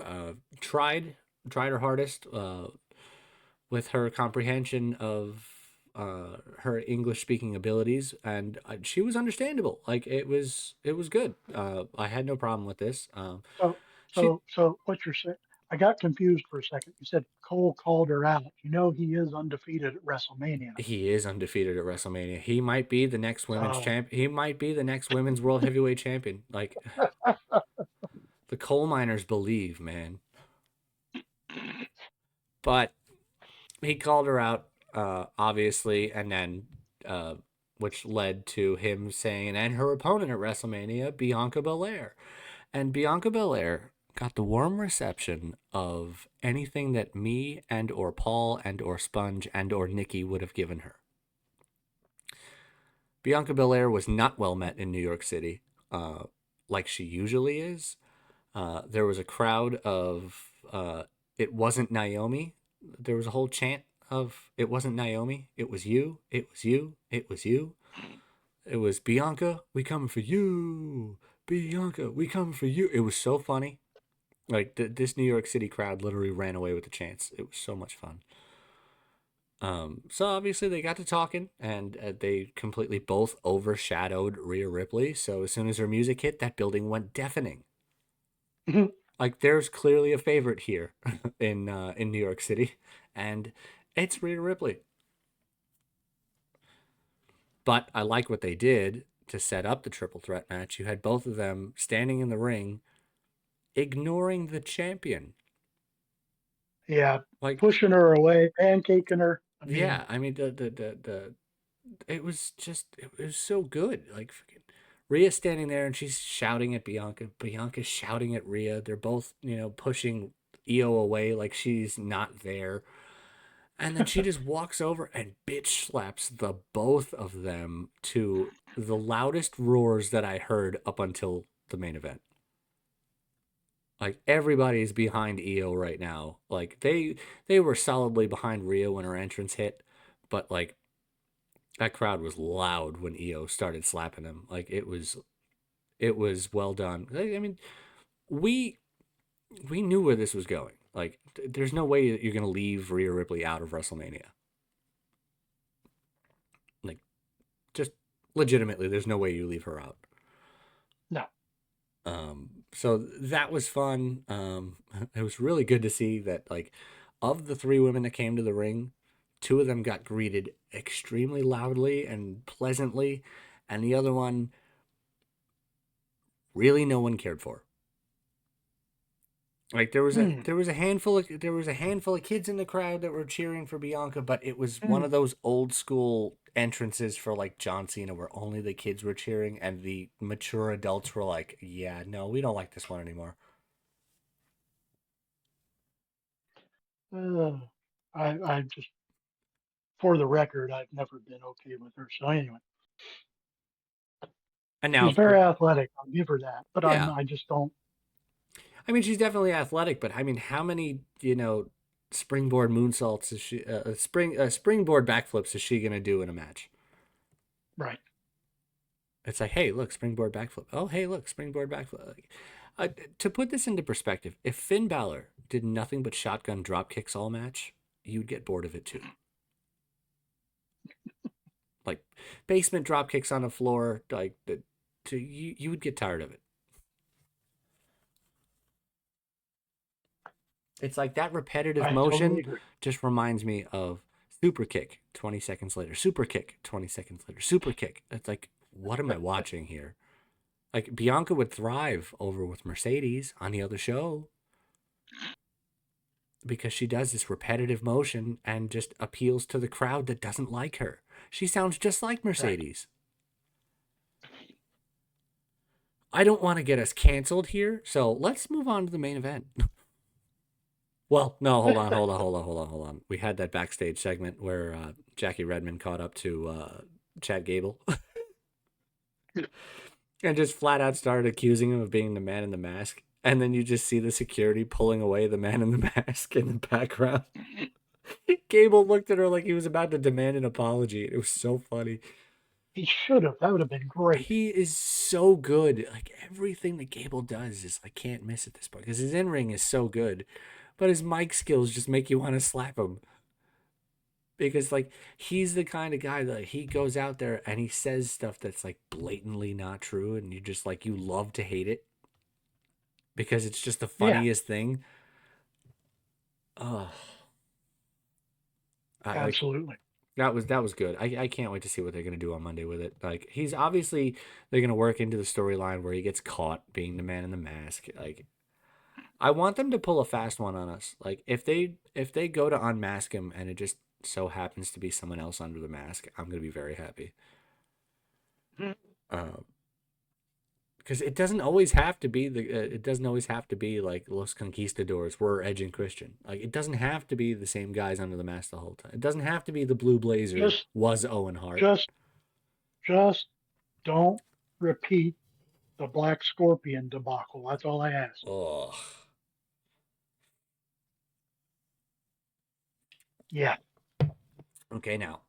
uh, tried her hardest with her comprehension of her English speaking abilities, and she was understandable. Like it was good. I had no problem with this. So She so what you're saying? I got confused for a second. You said Cole called her out. You know he is undefeated at WrestleMania. he is undefeated at WrestleMania. He might be the next women's So champ. He might be the next women's world heavyweight champion. Like the coal miners believe, man. But he called her out, obviously, and then which led to him saying, and her opponent at WrestleMania, Bianca Belair. And Bianca Belair got the warm reception of anything that me and or Paul and or Sponge and or Nikki would have given her. Bianca Belair was not well met in New York City, like she usually is. There was a crowd of it wasn't Naomi. There was a whole chant of it wasn't Naomi. It was you. It was you. It was you. It was Bianca. We coming for you. Bianca. We coming for you. It was so funny. Like this New York City crowd literally ran away with the chants. It was so much fun. So obviously they got to talking, and they completely both overshadowed Rhea Ripley. So as soon as her music hit, that building went deafening. Like there's clearly a favorite here in New York City, and it's Rhea Ripley. But I like what they did to set up the triple threat match. You had both of them standing in the ring, ignoring the champion. yeah, Like, pushing her away, pancaking her. I mean, yeah, I mean the it was just it was so good. Like freaking Rhea standing there and she's shouting at Bianca. Bianca's shouting at Rhea. They're both, you know, pushing Io away like she's not there. And then she just walks over and bitch slaps the both of them to the loudest roars that I heard up until the main event. Like everybody's behind Io right now. Like they were solidly behind Rhea when her entrance hit, but like that crowd was loud when Io started slapping him. Like it was well done. I mean, we we knew where this was going. Like there's no way that you're gonna leave Rhea Ripley out of WrestleMania. Like just legitimately, there's no way you leave her out. no. So that was fun. It was really good to see that, like, of the three women that came to the ring, two of them got greeted extremely loudly and pleasantly, and the other one, really no one cared for. Like Mm, there was a handful of kids in the crowd that were cheering for Bianca, but it was one mm. of those old school entrances for like John Cena where only the kids were cheering and the mature adults were like, "Yeah, no, we don't like this one anymore." Uh, I just, for the record, I've never been okay with her. So anyway, And she's now, very athletic. I'll give her that. But yeah, I just don't. I mean, she's definitely athletic, but I mean, how many, you know, springboard moonsaults is she, springboard backflips is she gonna do in a match? Right. It's like, hey, look, springboard backflip. Oh, hey, look, springboard backflip. Like, to put this into perspective, if Finn Balor did nothing but shotgun drop kicks all match, you'd get bored of it too. Like basement drop kicks on the floor, like you would get tired of it. It's like that repetitive I totally motion agree. just reminds me of super kick 20 seconds later, super kick 20 seconds later, super kick. It's like, what am I watching here? Like Bianca would thrive over with Mercedes on the other show. because she does this repetitive motion and just appeals to the crowd that doesn't like her. She sounds just like Right. Mercedes. I don't want to get us canceled here, so let's move on to the main event. Well, no, hold on. We had that backstage segment where Jackie Redmond caught up to Chad Gable and just flat out started accusing him of being the man in the mask. And then you just see the security pulling away the man in the mask in the background. Gable looked at her like he was about to demand an apology. It was so funny. He should have. That would have been great. He is so good. Like everything that Gable does is like can't miss at this point because his in ring is so good, but his mic skills just make you want to slap him because like he's the kind of guy that he goes out there and he says stuff that's like blatantly not true, and you just like you love to hate it because it's just the Yeah, funniest thing. Oh, I like absolutely. that was good. I can't wait to see what they're gonna do on Monday with it. Like he's obviously they're gonna work into the storyline where he gets caught being the man in the mask. Like I want them to pull a fast one on us. Like if they go to unmask him and it just so happens to be someone else under the mask, I'm gonna be very happy. Um, because it doesn't always have to be it doesn't always have to be like Los Conquistadors were Edge and Christian. Like it doesn't have to be the same guys under the mask the whole time. It doesn't have to be the Blue Blazer Just, was Owen Hart. just, just don't repeat the Black Scorpion debacle. That's all I ask. Oh, Yeah, okay. Now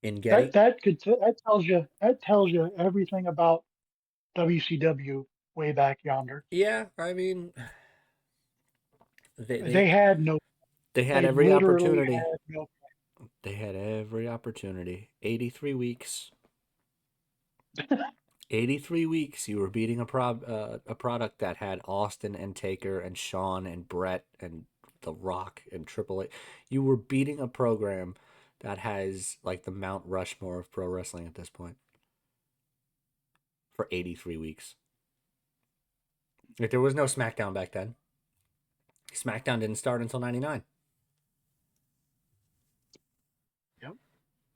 in that getting that could that tells you everything about WCW way back yonder. yeah, I mean they they They had no. they had They every literally opportunity. had no. They had every opportunity. 83 weeks. 83 weeks you were beating a product that had Austin and Taker and Shawn and Brett and The Rock and Triple H. You were beating a program that has like the Mount Rushmore of pro wrestling at this point for 83 weeks. Like there was no SmackDown back then. SmackDown didn't start until 99. Yep.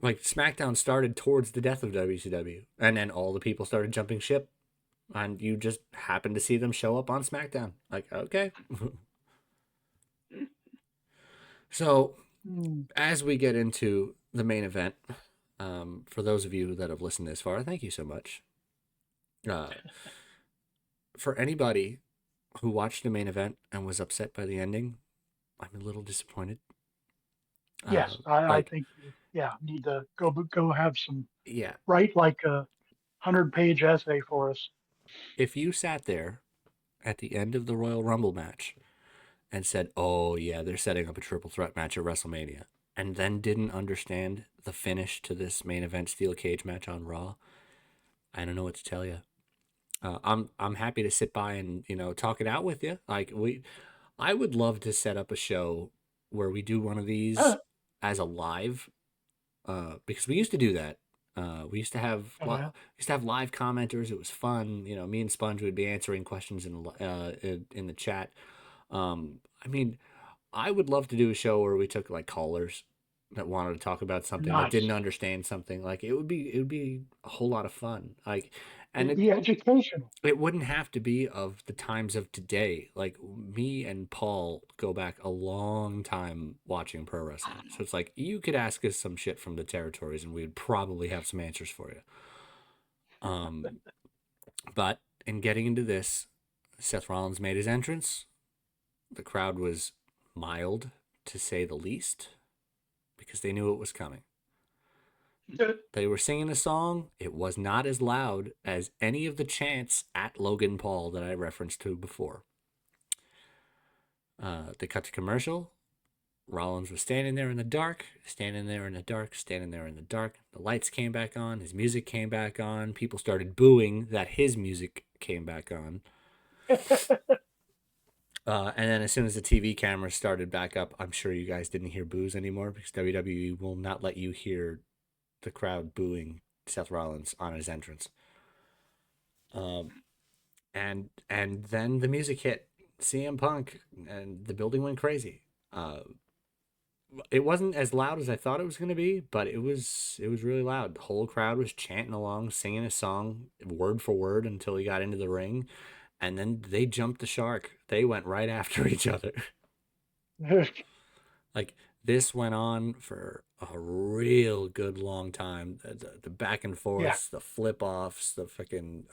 Like SmackDown started towards the death of WCW and then all the people started jumping ship and you just happened to see them show up on SmackDown. Like, okay. So Mm, as we get into the main event, for those of you that have listened this far, thank you so much. Uh, for anybody who watched the main event and was upset by the ending, I'm a little disappointed. yes, I Like, think you, yeah, need to go have some, yeah, write like a 100-page essay for us. if you sat there at the end of the Royal Rumble match and said, "Oh yeah, they're setting up a triple threat match at WrestleMania," and then didn't understand the finish to this main event steel cage match on Raw, I don't know what to tell you. I'm happy to sit by and talk it out with you. I would love to set up a show where we do one of these Uh, as a live, because we used to do that. We used to have oh yeah, live commenters. It was fun. Me and Sponge would be answering questions in the chat. I mean, I would love to do a show where we took like callers that wanted to talk about something that didn't nice. understand something. Like it would be a whole lot of fun. Like, and It'd be educational. it wouldn't have to be of the times of today. Like me and Paul go back a long time watching pro wrestling. So it's like you could ask us some shit from the territories and we would probably have some answers for you. Um, but in getting into this, Seth Rollins made his entrance. The crowd was mild, to say the least, because they knew it was coming. They were singing a song. It was not as loud as any of the chants at Logan Paul that I referenced to before. They cut to commercial. Rollins was standing there in the dark, standing there in the dark, standing there in the dark. The lights came back on. His music came back on. People started booing that his music came back on. And then as soon as the TV cameras started back up, I'm sure you guys didn't hear boos anymore because WWE will not let you hear the crowd booing Seth Rollins on his entrance. Um, and then the music hit, CM Punk, and the building went crazy. Uh, it wasn't as loud as I thought it was going to be, but it was really loud. The whole crowd was chanting along, singing a song word for word until he got into the ring, and then they jumped the shark. They went right after each other. Like this went on for a real good long time. The back and Yeah, forths, the flip offs, the freaking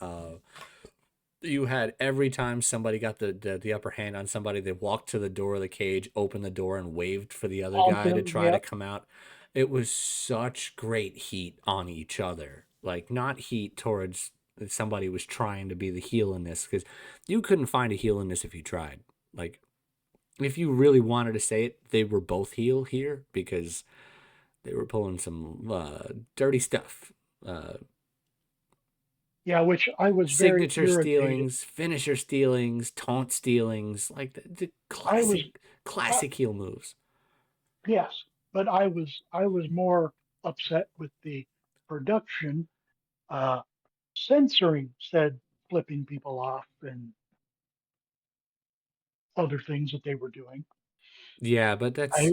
you had every time somebody got the upper hand on somebody, they walked to the door of the cage, opened the door, and waved for the other honk guy to him. try to Yep. come out. It was such great heat on each other. Like, not heat towards somebody was trying to be the heel in this, because you couldn't find a heel in this if you tried. Like, if you really wanted to say it, they were both heel here because they were pulling some dirty stuff. Uh, Yeah, which I was very Signature irritated. stealings, finisher stealings, taunt stealings, like the I was, uh, classic heel moves. yes, but I was more upset with the production uh, censoring said flipping people off and other things that they were doing. Yeah, but I it's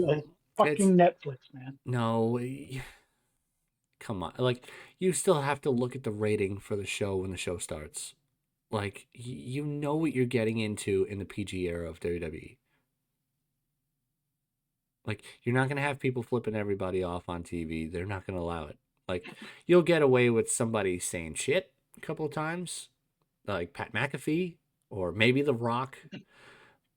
fucking Netflix, man. no, come on. Like, you still have to look at the rating for the show when the show starts. Like, you know what you're getting into in the PG era of WWE. Like, you're not gonna have people flipping everybody off on TV. They're not gonna allow it. Like, you'll get away with somebody saying shit a couple of times, like Pat McAfee or maybe The Rock.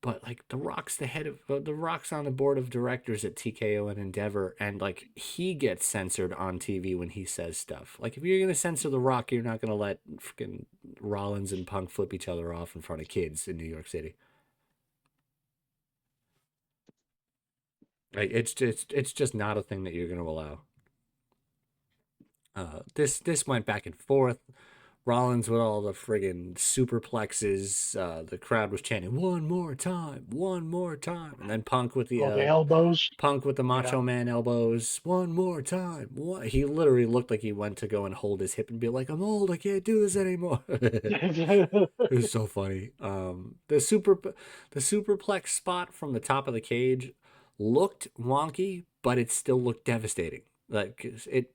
But like the Rock's the head of the Rock's on the board of directors at TKO and Endeavor, and like he gets censored on TV when he says stuff. Like, if you're gonna censor the Rock, you're not gonna let freaking Rollins and Punk flip each other off in front of kids in New York City. Like, it's just not a thing that you're gonna allow. This went back and forth. Rollins with all the friggin' superplexes. The crowd was chanting one more time," and then Oh, the elbows. Punk with the Yeah. Macho Man elbows. One more time. What? He literally looked like he went to go and hold his hip and be like, "I'm old. I can't do this anymore." It was so funny. The superplex spot from the top of the cage looked wonky, but it still looked devastating. Like,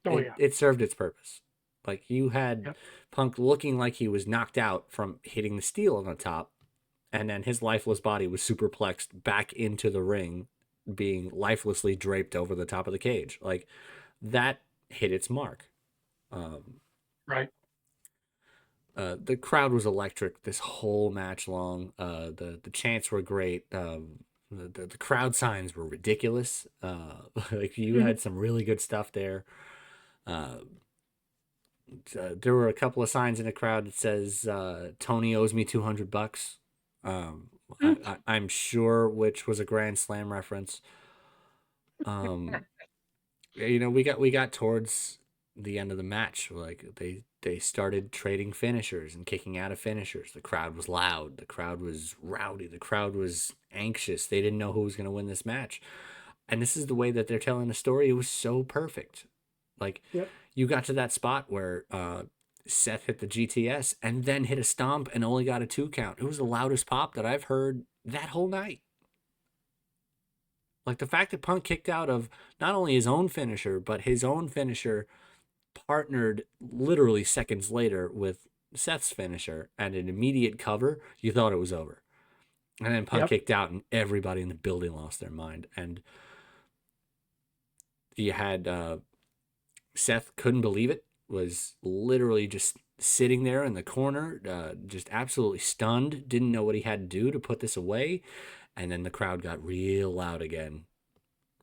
Oh yeah. it served its purpose. Like, you had Yep. Punk looking like he was knocked out from hitting the steel on the top, and then his lifeless body was superplexed back into the ring, being lifelessly draped over the top of the cage. Like, that hit its mark. Um, Right. the crowd was electric this whole match long. The chants were great. The crowd signs were ridiculous. Like, you Mhm. had some really good stuff there. Uh, there were a couple of signs in the crowd that says Tony owes me $200. Um, I'm sure which was a Grand Slam reference. Um, we got towards the end of the match. Like, they started trading finishers and kicking out of finishers. The crowd was loud. The crowd was rowdy. The crowd was anxious. They didn't know who was going to win this match. And this is the way that they're telling the story. It was so perfect. Like, Yep. you got to that spot where Seth hit the GTS and then hit a stomp and only got a 2 count. It was the loudest pop that I've heard that whole night. Like, the fact that Punk kicked out of not only his own finisher, but his own finisher partnered literally seconds later with Seth's finisher and an immediate cover, you thought it was over. And then Punk Yep. kicked out and everybody in the building lost their mind. And you had Seth couldn't believe it, was literally just sitting there in the corner, just absolutely stunned, didn't know what he had to do to put this away. And then the crowd got real loud again.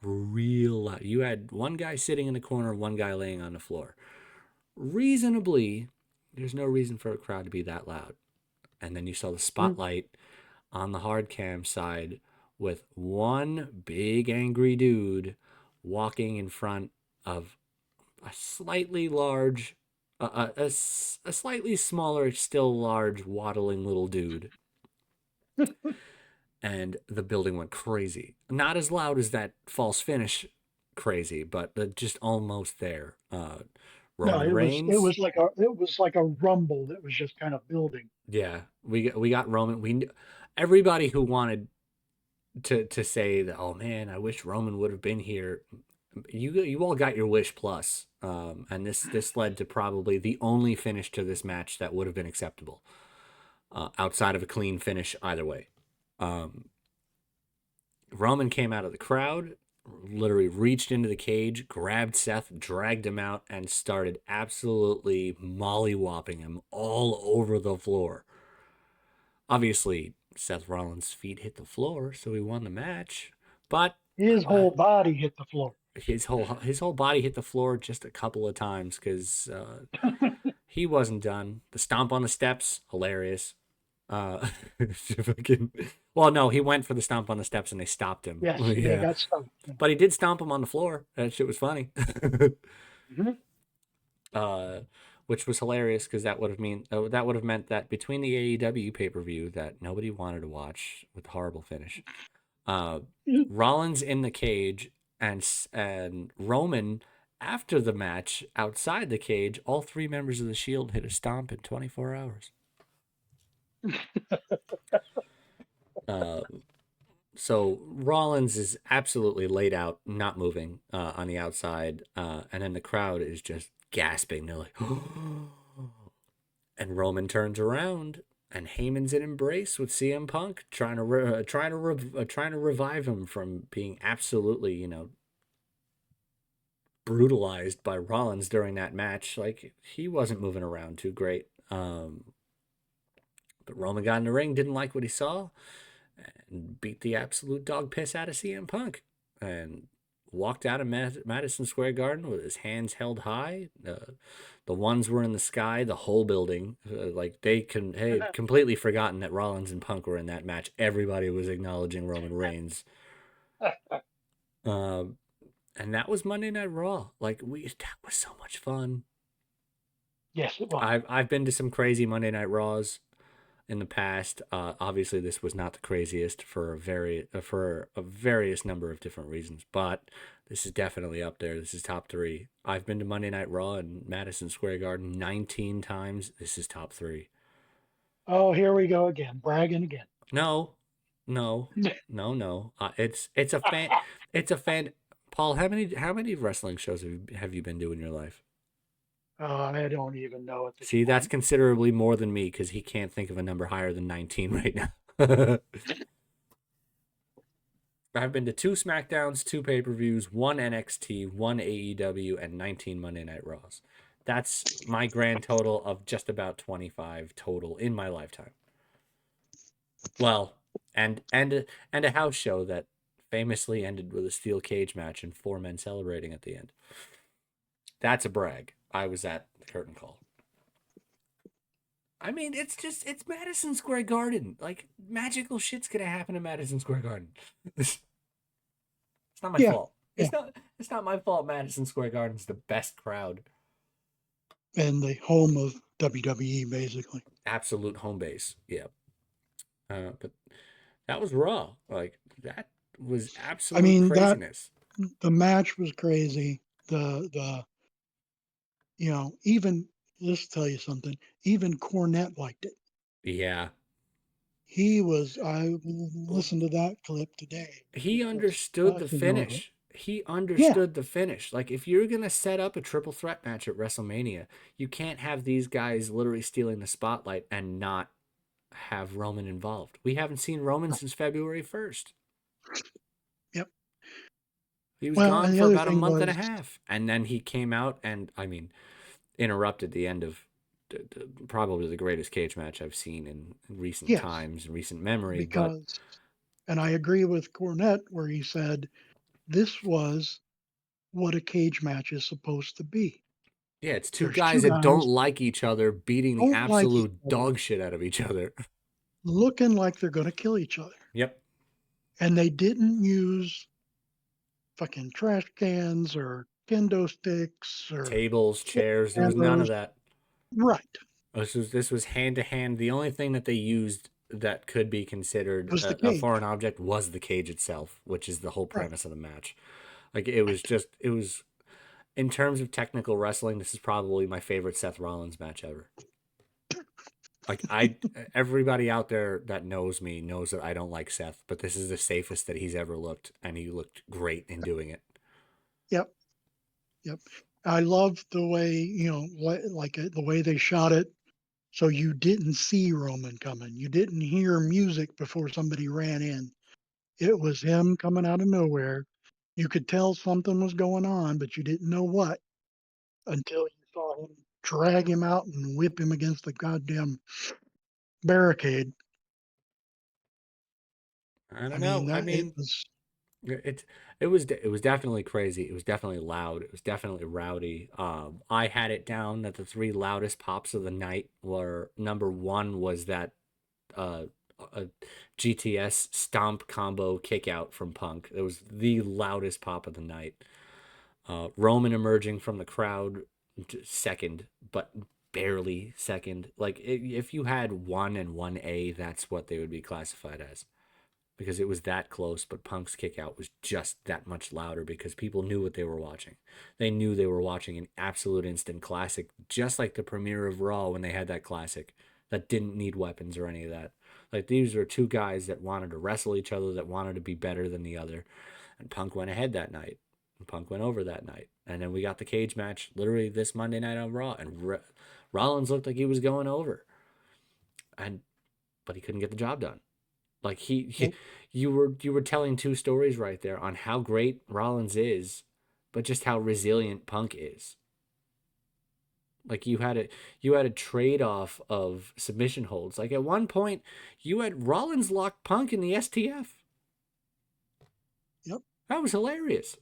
Real loud. You had one guy sitting in the corner, one guy laying on the floor. Reasonably, there's no reason for a crowd to be that loud. And then you saw the Mm. spotlight on the hard cam side with one big angry dude walking in front of a slightly large, a slightly smaller, still large, waddling little dude. And the building went crazy. Not as loud as that false finish crazy, but just almost there. No, Roman it Reigns. was like a rumble that was just kind of building. Yeah, we got Roman. everybody who wanted to say that, oh man, I wish Roman would have been here. You all got your wish plus, and this led to probably the only finish to this match that would have been acceptable, outside of a clean finish either way. Um, Roman came out of the crowd, literally reached into the cage, grabbed Seth, dragged him out, and started absolutely mollywhopping him all over the floor. Obviously, Seth Rollins' feet hit the floor, so he won the match. But His uh, whole body hit the floor. his whole body hit the floor just a couple of times because he wasn't done. The stomp on the steps, hilarious. Uh, well, no, he went for the stomp on the steps and they stopped him. Yes, yeah, Yeah, got stuck. but he did stomp him on the floor. That shit was funny. Mhm. uh, which was hilarious because that would have meant that between the AEW pay per view that nobody wanted to watch with the horrible finish, uh, Rollins in the cage and Roman after the match outside the cage, all three members of the Shield hit a stomp in 24 hours. Uh, so Rollins is absolutely laid out, not moving on the outside, and then the crowd is just gasping. They're like, and Roman turns around, and Heyman's in embrace with CM Punk, trying to revive him from being absolutely, brutalized by Rollins during that match. Like he wasn't moving around too great. But Roman got in the ring, didn't like what he saw, and beat the absolute dog piss out of CM Punk, and walked out of Madison Square Garden with his hands held high. The ones were in the sky, the whole building. Like they had completely forgotten that Rollins and Punk were in that match. Everybody was acknowledging Roman Reigns. Uh, and that was Monday Night Raw. That was so much fun. Yes, it was. I've been to some crazy Monday Night Raws in the past. Obviously, this was not the craziest for a various number of different reasons, but this is definitely up there. This is top three. I've been to Monday Night Raw in Madison Square Garden 19 times. This is top three. Oh, here we go again, bragging again. No, no, no. It's a fan. It's a fan. Paul, how many wrestling shows have you been to in your life? I don't even know at this See, that's point. considerably more than me because he can't think of a number higher than 19 right now. I've been to two SmackDowns, two pay per views, one NXT, one AEW, and 19 Monday Night Raws. That's my grand total of just about 25 total in my lifetime. Well, and a house show that famously ended with a steel cage match and four men celebrating at the end. That's a brag. I was at the curtain call. I mean, it's Madison Square Garden. Like magical shit's gonna happen in Madison Square Garden. It's not my Yeah, fault. yeah, It's not my fault. Madison Square Garden's the best crowd. and the home of WWE, basically. Absolute home base. Yeah. But that was raw. Like that was I absolute mean, that craziness. the match was crazy. The even let's tell you something. Even Cornette liked it. Yeah. He was. I listened to that clip today. He It was understood the gushing over it. finish. He Yeah, understood the finish. Like if you're gonna set up a triple threat match at WrestleMania, you can't have these guys literally stealing the spotlight and not have Roman involved. We haven't seen Roman right. since February 1st. Yep. He was Well, gone and the for other about a thing month and a was, half. And then he came out and, I mean, interrupted the end of probably the greatest cage match I've seen in recent yes, times, in recent memory. But because, and I agree with Cornette where he said this was what a cage match is supposed to be. yeah, it's two There's guys two that don't guys like each other, beating the don't like each absolute other, dog shit out of each other. looking like they're going to kill each other. Yep. And they didn't use fucking trash cans or kendo sticks or Tables, chairs, there was none of hammers. that. Right. This was hand to hand. The only thing that they used that could be It considered was the a foreign cage. object was the cage itself, which is the whole Right. premise of the match. Like it was in terms of technical wrestling, this is probably my favorite Seth Rollins match ever. Like everybody out there that knows me knows that I don't like Seth, but this is the safest that he's ever looked, and he looked great in doing it. Yep, yep. I love the way, the way they shot it. So you didn't see Roman coming. You didn't hear music before somebody ran in. It was him coming out of nowhere. You could tell something was going on, but you didn't know what until you saw him drag him out and whip him against the goddamn barricade. I I don't mean, know. I that it mean, was, it was definitely crazy. It was definitely loud. It was definitely rowdy. I had it down that the three loudest pops of the night were number one was that uh, a GTS stomp combo kick out from Punk. It was the loudest pop of the night. Roman emerging from the crowd second, but barely second. Like if you had 1 and 1A, that's what they would be classified as because it was that close. But Punk's kick out was just that much louder because people knew what they were watching. They knew they were watching an absolute instant classic, just like the premiere of Raw when they had that classic that didn't need weapons or any of that. Like these were two guys that wanted to wrestle each other, that wanted to be better than the other, and Punk went ahead that night. And Punk went over that night, and then we got the cage match literally this Monday night on Raw, and Rollins looked like he was going over, and but he couldn't get the job done. Like nope, you were telling two stories right there on how great Rollins is, but just how resilient Punk is. Like you had a trade off of submission holds. Like at one point, you had Rollins lock Punk in the STF. yep, That was hilarious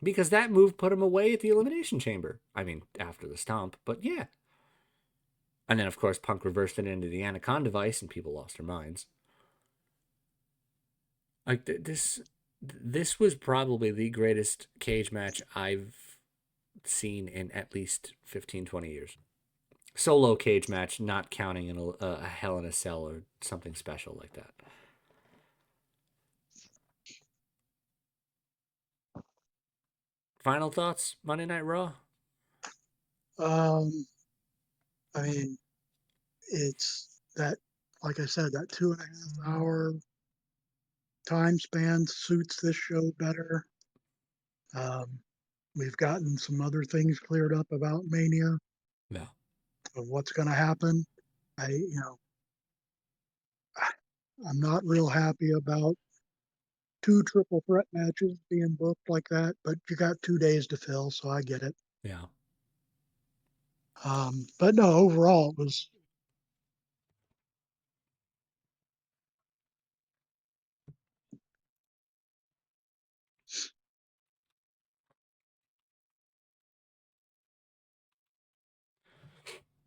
because that move put him away at the Elimination Chamber. I mean, after the stomp, but yeah. And then of course Punk reversed it into the Anaconda device, and people lost their minds. Like this was probably the greatest cage match I've seen in at least 15, 20 years. Solo cage match, not counting in a Hell in a Cell or something special like that. Final thoughts, Monday Night Raw? um, I mean, it's that, like I said, that 2.5 hour time span suits this show better. Um, we've gotten some other things cleared up about Mania Yeah. of what's going to happen. I'm not real happy about two triple threat matches being booked like that, but you got 2 days to fill, so I get it. Yeah. But no, overall, it was.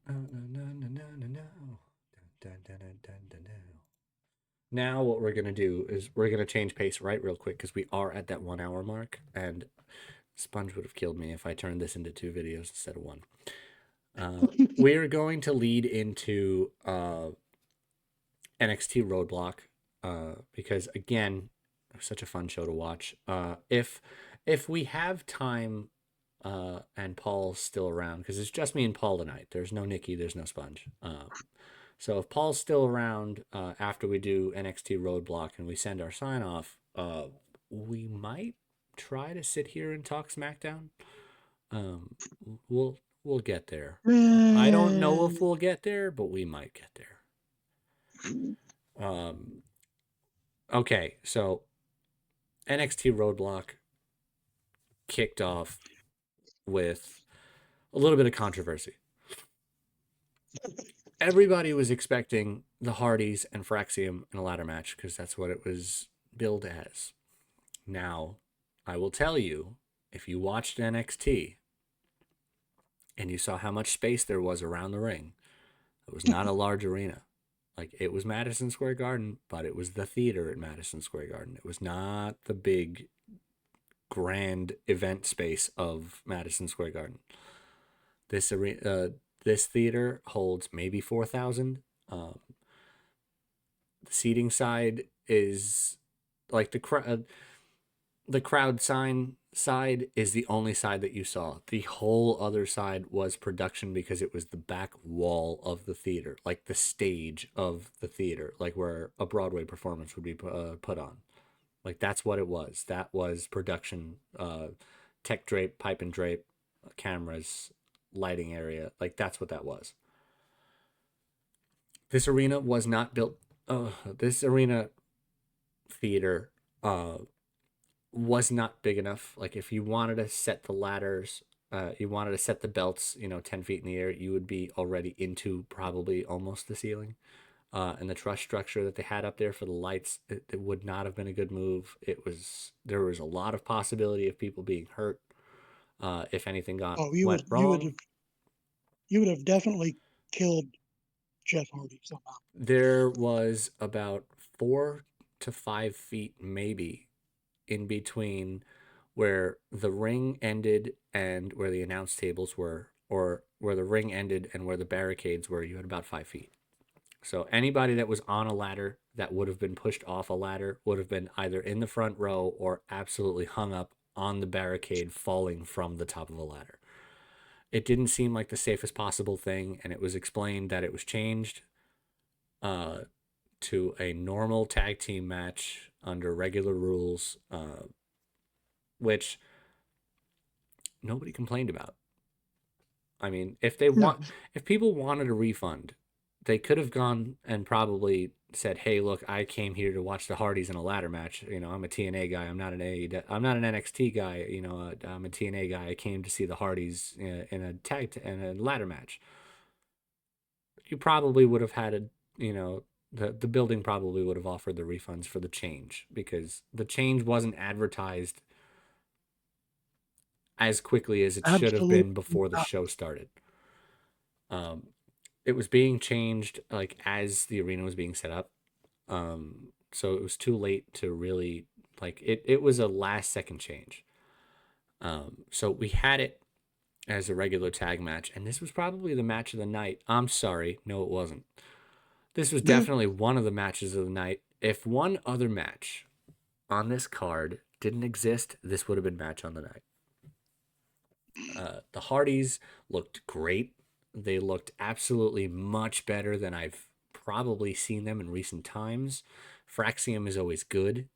No, no, no, no, no, no, no. Dun, dun, dun, dun, dun, dun. Now, what we're going to do is we're going to change pace right real quick because we are at that 1 hour mark. And Sponge would have killed me if I turned this into two videos instead of one. We're going to lead into NXT Roadblock because again, it was such a fun show to watch. If we have time and Paul's still around, because it's just me and Paul tonight. There's no Nikki, there's no Sponge. So if Paul's still around after we do NXT Roadblock and we send our sign off, we might try to sit here and talk SmackDown. Um, we'll get there. I don't know if Man, we'll get there, but we might get there. Um, okay, so NXT Roadblock kicked off with a little bit of controversy. Everybody was expecting the Hardys and Fraxium in a ladder match because that's what it was billed as. Now, I will tell you, if you watched NXT and you saw how much space there was around the ring, it was not a large arena. Like it was Madison Square Garden, but it was the theater at Madison Square Garden. It was not the big grand event space of Madison Square Garden. This arena, this theater holds maybe 4,000. The seating side is like the crowd sign side is the only side that you saw. The whole other side was production because it was the back wall of the theater, like the stage of the theater, like where a Broadway performance would be put on. Like that's what it was. That was production, tech drape, pipe and drape, cameras, lighting area. Like that's what that was. This arena was not built. This arena theater uh, was not big enough. Like if you wanted to set the ladders, you wanted to set the belts, 10 feet in the air, you would be already into probably almost the ceiling. And the truss structure that they had up there for the lights, it would not have been a good move. There was a lot of possibility of people being hurt if anything got Oh, went wrong. you would have definitely killed Jeff Hardy somehow. There was about 4 to 5 feet maybe in between where the ring ended and where the announce tables were, or where the ring ended and where the barricades were. You had about 5 feet. So anybody that was on a ladder that would have been pushed off a ladder would have been either in the front row or absolutely hung up on the barricade falling from the top of a ladder. It didn't seem like the safest possible thing, and it was explained that it was changed uh, to a normal tag team match under regular rules, which nobody complained about. I mean, No, if people wanted a refund, they could have gone and probably said, "Hey, look, I came here to watch the Hardys in a ladder match. I'm a TNA guy. I'm not an NXT guy. I'm a TNA guy. I came to see the Hardys in a ladder match." You probably would have had the building probably would have offered the refunds for the change because the change wasn't advertised as quickly as it should have been absolutely before the not. show started. Um, it was being changed like as the arena was being set up. So it was too late to really like it. It was a last second change. So we had it as a regular tag match, and this was probably the match of the night. I'm sorry, no, it wasn't. This was definitely one of the matches of the night. If one other match on this card didn't exist, this would have been match on the night. The Hardys looked great. They looked absolutely much better than I've probably seen them in recent times. Fraxium is always good.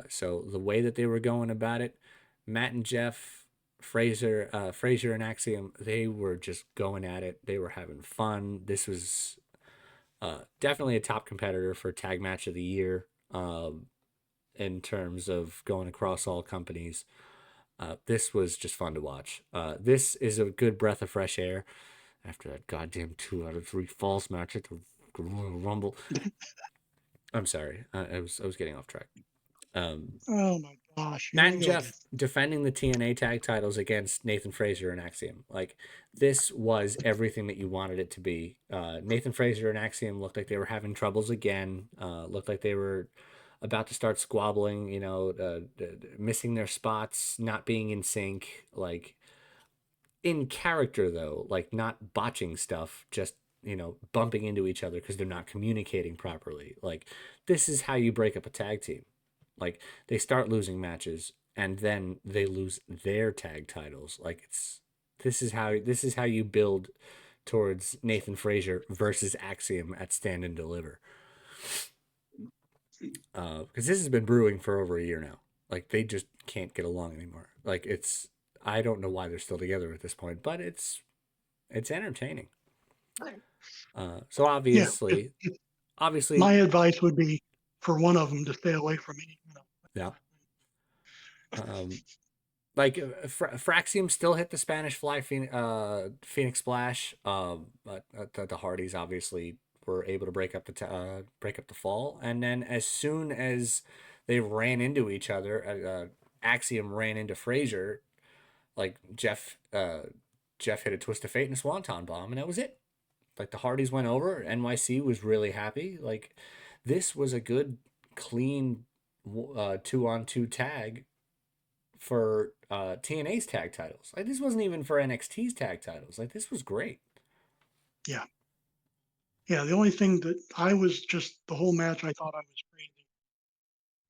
So the way that they were going about it, Matt and Jeff, Fraser and Axiom, they were just going at it. They were having fun. This was definitely a top competitor for Tag Match of the Year in terms of going across all companies. This was just fun to watch. This is a good breath of fresh air after that goddamn 2 out of 3 falls match at the Royal Rumble. I'm sorry, I was getting off track. Um, Oh my gosh, here Matt we and go again. Jeff defending the TNA tag titles against Nathan Frazier and Axiom. Like this was everything that you wanted it to be. Nathan Frazier and Axiom looked like they were having troubles again. Looked like they were about to start squabbling. Missing their spots, not being in sync. Like in character though, like not botching stuff, just bumping into each other because they're not communicating properly. Like this is how you break up a tag team. Like they start losing matches and then they lose their tag titles. Like it's this is how you build towards Nathan Frazier versus Axiom at Stand and Deliver. Because this has been brewing for over a year now. Like they just can't get along anymore. Like it's I don't know why they're still together at this point, but it's entertaining. So Yeah, obviously, my advice would be for one of them to stay away from any kind of. yeah. Um, like Fraxium still hit the Spanish Fly Phoenix Splash, but the Hardys obviously were able to break up the fall, and then as soon as they ran into each other, Axiom ran into Frazier. Like Jeff hit a twist of fate and a swanton bomb, and that was it. Like the Hardys went over. NYC was really happy. Like this was a good, clean 2-on-2 tag for TNA's tag titles. Like this wasn't even for NXT's tag titles. Like this was great. Yeah, yeah. The only thing that I was just the whole match, I thought I was crazy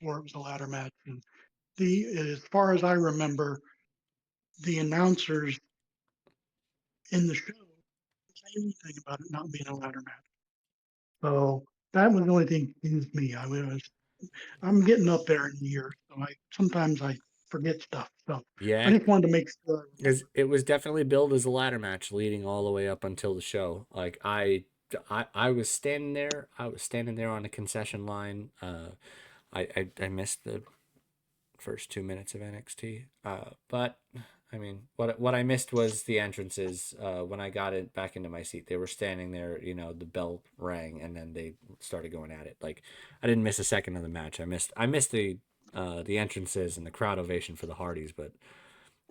for it was a ladder match, and As far as I remember, the announcers in the show didn't say anything about it not being a ladder match. So that was the only thing that confused me. I'm getting up there in years, so sometimes I forget stuff. So I Yeah, just wanted to make sure I because remember. it was definitely billed as a ladder match leading all the way up until the show. Like I was standing there. I was standing there on the concession line. I missed the first 2 minutes of NXT. But I mean, what I missed was the entrances. When I got it back into my seat, they were standing there. You know, the bell rang, and then they started going at it. Like I didn't miss a second of the match. I missed the entrances and the crowd ovation for the Hardys, but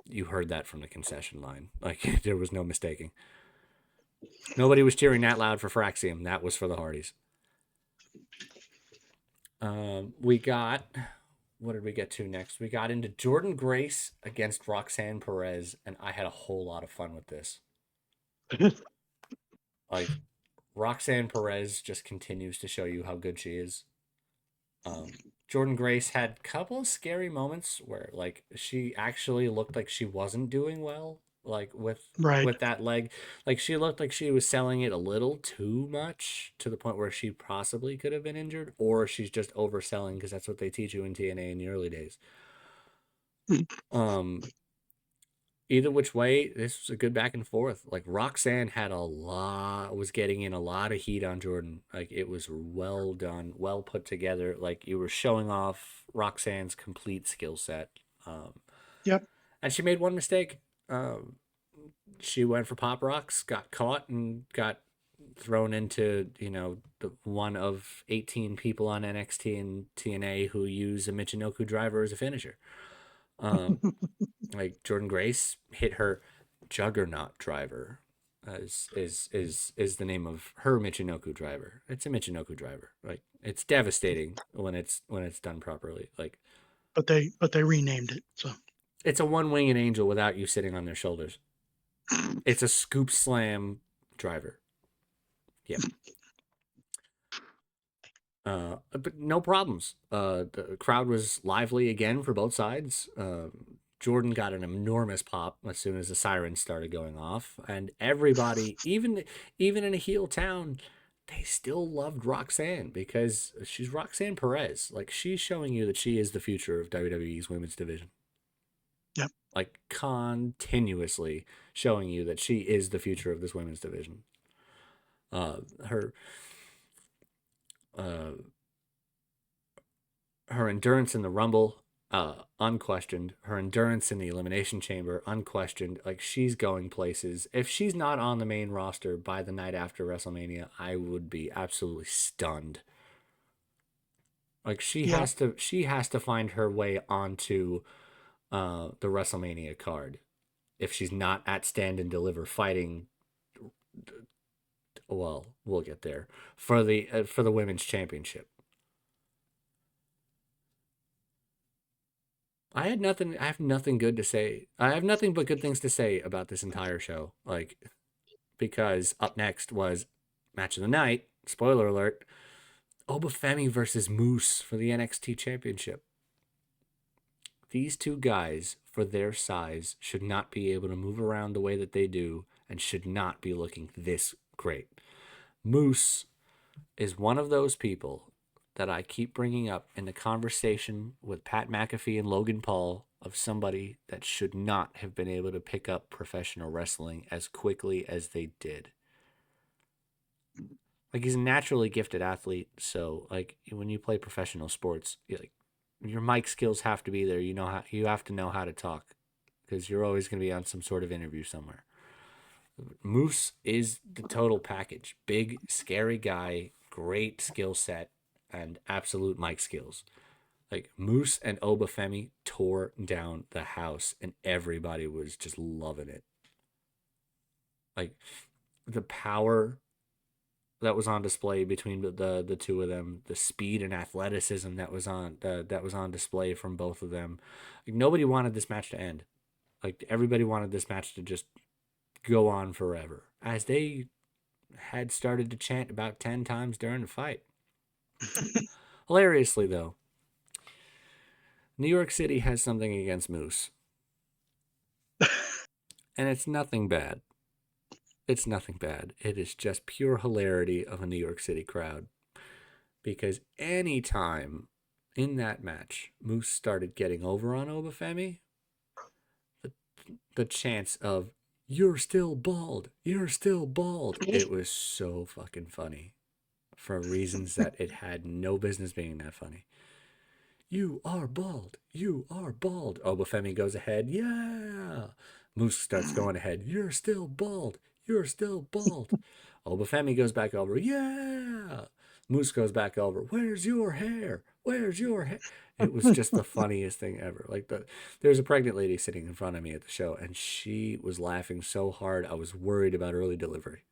you heard that from the concession line. Like there was no mistaking. Nobody was cheering that loud for Fraxium. That was for the Hardys. We got what did we get to next? We got into Jordan Grace against Roxanne Perez, and I had a whole lot of fun with this. Like Roxanne Perez just continues to show you how good she is. Jordan Grace had a couple of scary moments where like she actually looked like she wasn't doing well, like Right. with that leg. Like she looked like she was selling it a little too much to the point where she possibly could have been injured, or she's just overselling because that's what they teach you in TNA in the early days. Um, Either which way, this was a good back and forth. Like Roxanne was getting in a lot of heat on Jordan. Like it was well done, well put together. Like you were showing off Roxanne's complete skill set. Um, Yep. and she made one mistake. Um, she went for pop rocks, got caught, and got thrown into the one of 18 people on NXT and TNA who use a Michinoku driver as a finisher. Um, like Jordan Grace hit her Juggernaut driver is the name of her Michinoku driver. It's a Michinoku driver. Like it's devastating when it's done properly. Like But they renamed it. So it's a one-winged angel without you sitting on their shoulders. It's a scoop slam driver. Yep. But no problems. The crowd was lively again for both sides. Jordan got an enormous pop as soon as the sirens started going off, and everybody, even in a heel town, they still loved Roxanne because she's Roxanne Perez. Like she's showing you that she is the future of WWE's women's division. yep. Like continuously showing you that she is the future of this women's division. Her uh, her endurance in the Rumble, unquestioned. Her endurance in the Elimination Chamber, unquestioned. Like she's going places. If she's not on the main roster by the night after WrestleMania, I would be absolutely stunned. Like Yep. she has to find her way onto the WrestleMania card. If she's not at Stand and Deliver fighting, well, we'll get there for the women's championship. I have nothing good to say. I have nothing but good things to say about this entire show. Like because up next was match of the night. Spoiler alert: Obafemi versus Moose for the NXT Championship. These two guys, for their size, should not be able to move around the way that they do, and should not be looking this great. Moose is one of those people that I keep bringing up in the conversation with Pat McAfee and Logan Paul of somebody that should not have been able to pick up professional wrestling as quickly as they did. Like he's a naturally gifted athlete, so like when you play professional sports, like your mic skills have to be there. You have to know how to talk because you're always going to be on some sort of interview somewhere. Moose is the total package. Big, scary guy, great skill set, and absolute mic skills. Like Moose and Obafemi tore down the house, and everybody was just loving it. Like the power that was on display between the two of them, the speed and athleticism that was on display from both of them. Like nobody wanted this match to end. Like everybody wanted this match to just go on forever, as they had started to chant about 10 times during the fight. Hilariously, though, New York City has something against Moose, and it's nothing bad. It's nothing bad. It is just pure hilarity of a New York City crowd. Because any time in that match Moose started getting over on Obafemi, the, the chance of "You're still bald, you're still bald," it was so fucking funny for reasons that it had no business being that funny. "You are bald. You are bald." Obafemi goes ahead. Yeah. Moose starts going ahead. "You're still bald. You're still bald." Obafemi goes back over. Yeah. Moose goes back over. "Where's your hair? Where's your hair?" It was just the funniest thing ever. There was a pregnant lady sitting in front of me at the show, and she was laughing so hard I was worried about early delivery.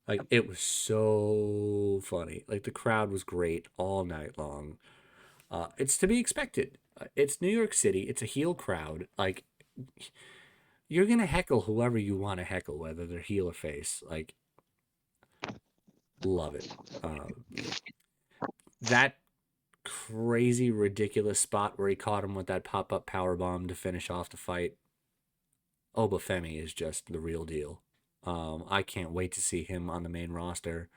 Like, it was so funny. Like, the crowd was great all night long. It's to be expected. It's New York City. It's a heel crowd. Like, you're gonna heckle whoever you want to heckle, whether they're heel or face. Like, love it. Uh, that crazy, ridiculous spot where he caught him with that pop-up power bomb to finish off the fight. Obafemi is just the real deal. I can't wait to see him on the main roster.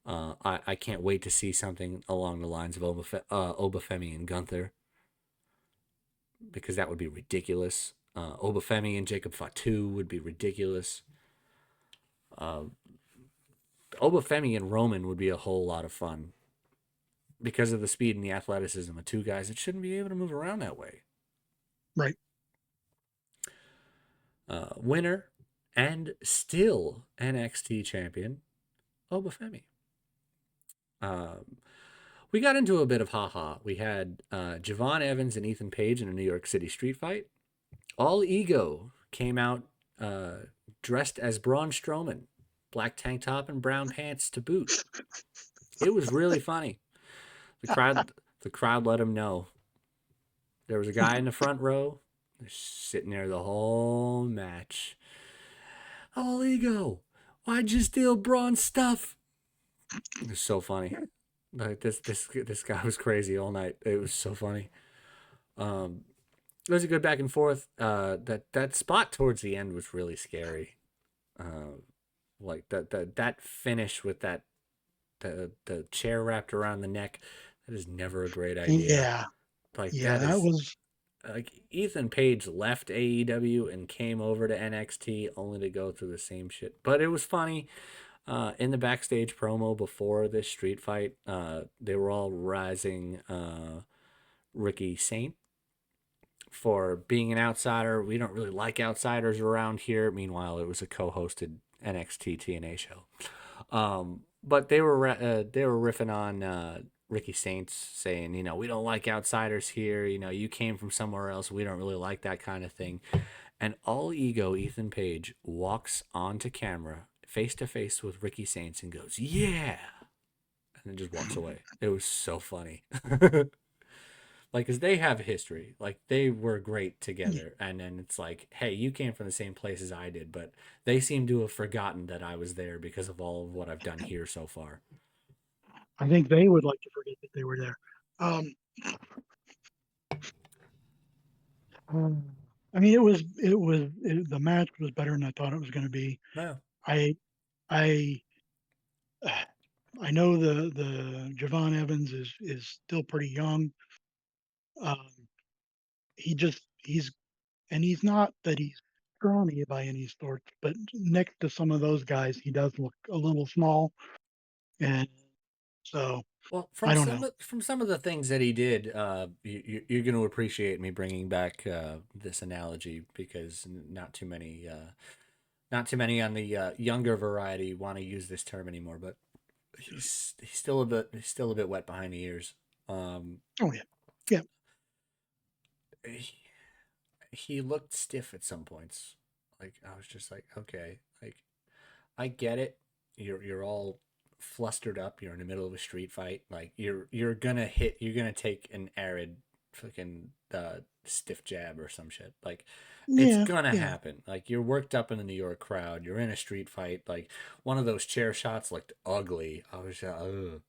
I can't wait to see something along the lines of Obafemi and Gunther, because that would be ridiculous. Obafemi and Jacob Fatu would be ridiculous. Uh, Obafemi and Roman would be a whole lot of fun because of the speed and the athleticism of two guys that shouldn't be able to move around that way. Right. Winner and still NXT champion, Obafemi. We got into a bit of haha. We had Javon Evans and Ethan Page in a New York City street fight. All Ego came out dressed as Braun Strowman, black tank top and brown pants to boot. It was really funny. The crowd let him know. There was a guy in the front row, sitting there the whole match. "All Ego, why'd you steal Braun's stuff?" It was so funny. Like, this guy was crazy all night. It was so funny. It was a good back and forth. That spot towards the end was really scary. Like that finish with the chair wrapped around the neck. That is never a great idea. Yeah. Like, Yeah. that That is was, like Ethan Page left AEW and came over to NXT only to go through the same shit. But it was funny. In the backstage promo before this street fight, they were all rising Ricky Saint for being an outsider. We don't really like outsiders around here. Meanwhile, it was a co-hosted NXT TNA show. But they were riffing on Ricky Saints, saying, we don't like outsiders here. You came from somewhere else. We don't really like that kind of thing. And All Ego Ethan Page walks onto camera face to face with Ricky Saints and goes, "Yeah," and then just walks away. It was so funny. Like, because they have history. Like, they were great together. And then it's like, hey, you came from the same place as I did, but they seem to have forgotten that I was there because of all of what I've done here so far. I think they would like to forget that they were there. Um, I mean, the match was better than I thought it was going to be. No. I, I, I know the Javon Evans is still pretty young. Um, he's not that he's scrawny by any sort, but next to some of those guys, he does look a little small, and so Well, I don't know. from some of the things that he did, you're going to appreciate me bringing back this analogy, because not too many on the younger variety want to use this term anymore. But he's still a bit wet behind the ears. Oh yeah, yeah, He, he looked stiff at some points. Like, I was just like, okay, like, I get it. You're all flustered up. You're in the middle of a street fight. Like, you're gonna hit. You're gonna take an arid fucking stiff jab or some shit. Like, it's yeah, gonna yeah. happen. Like, you're worked up in the New York crowd. You're in a street fight. Like, one of those chair shots looked ugly. I was just, ugh.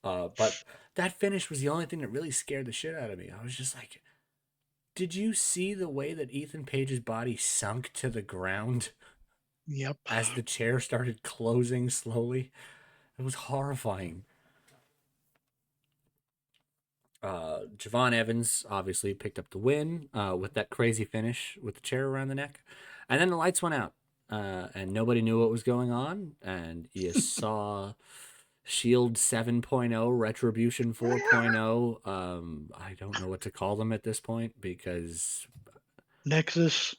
But that finish was the only thing that really scared the shit out of me. I was just like, did you see the way that Ethan Page's body sunk to the ground Yep. as the chair started closing slowly? It was horrifying. Javon Evans obviously picked up the win with that crazy finish with the chair around the neck. And then the lights went out and nobody knew what was going on. And you saw Shield 7.0, Retribution 4.0. I don't know what to call them at this point because Nexus.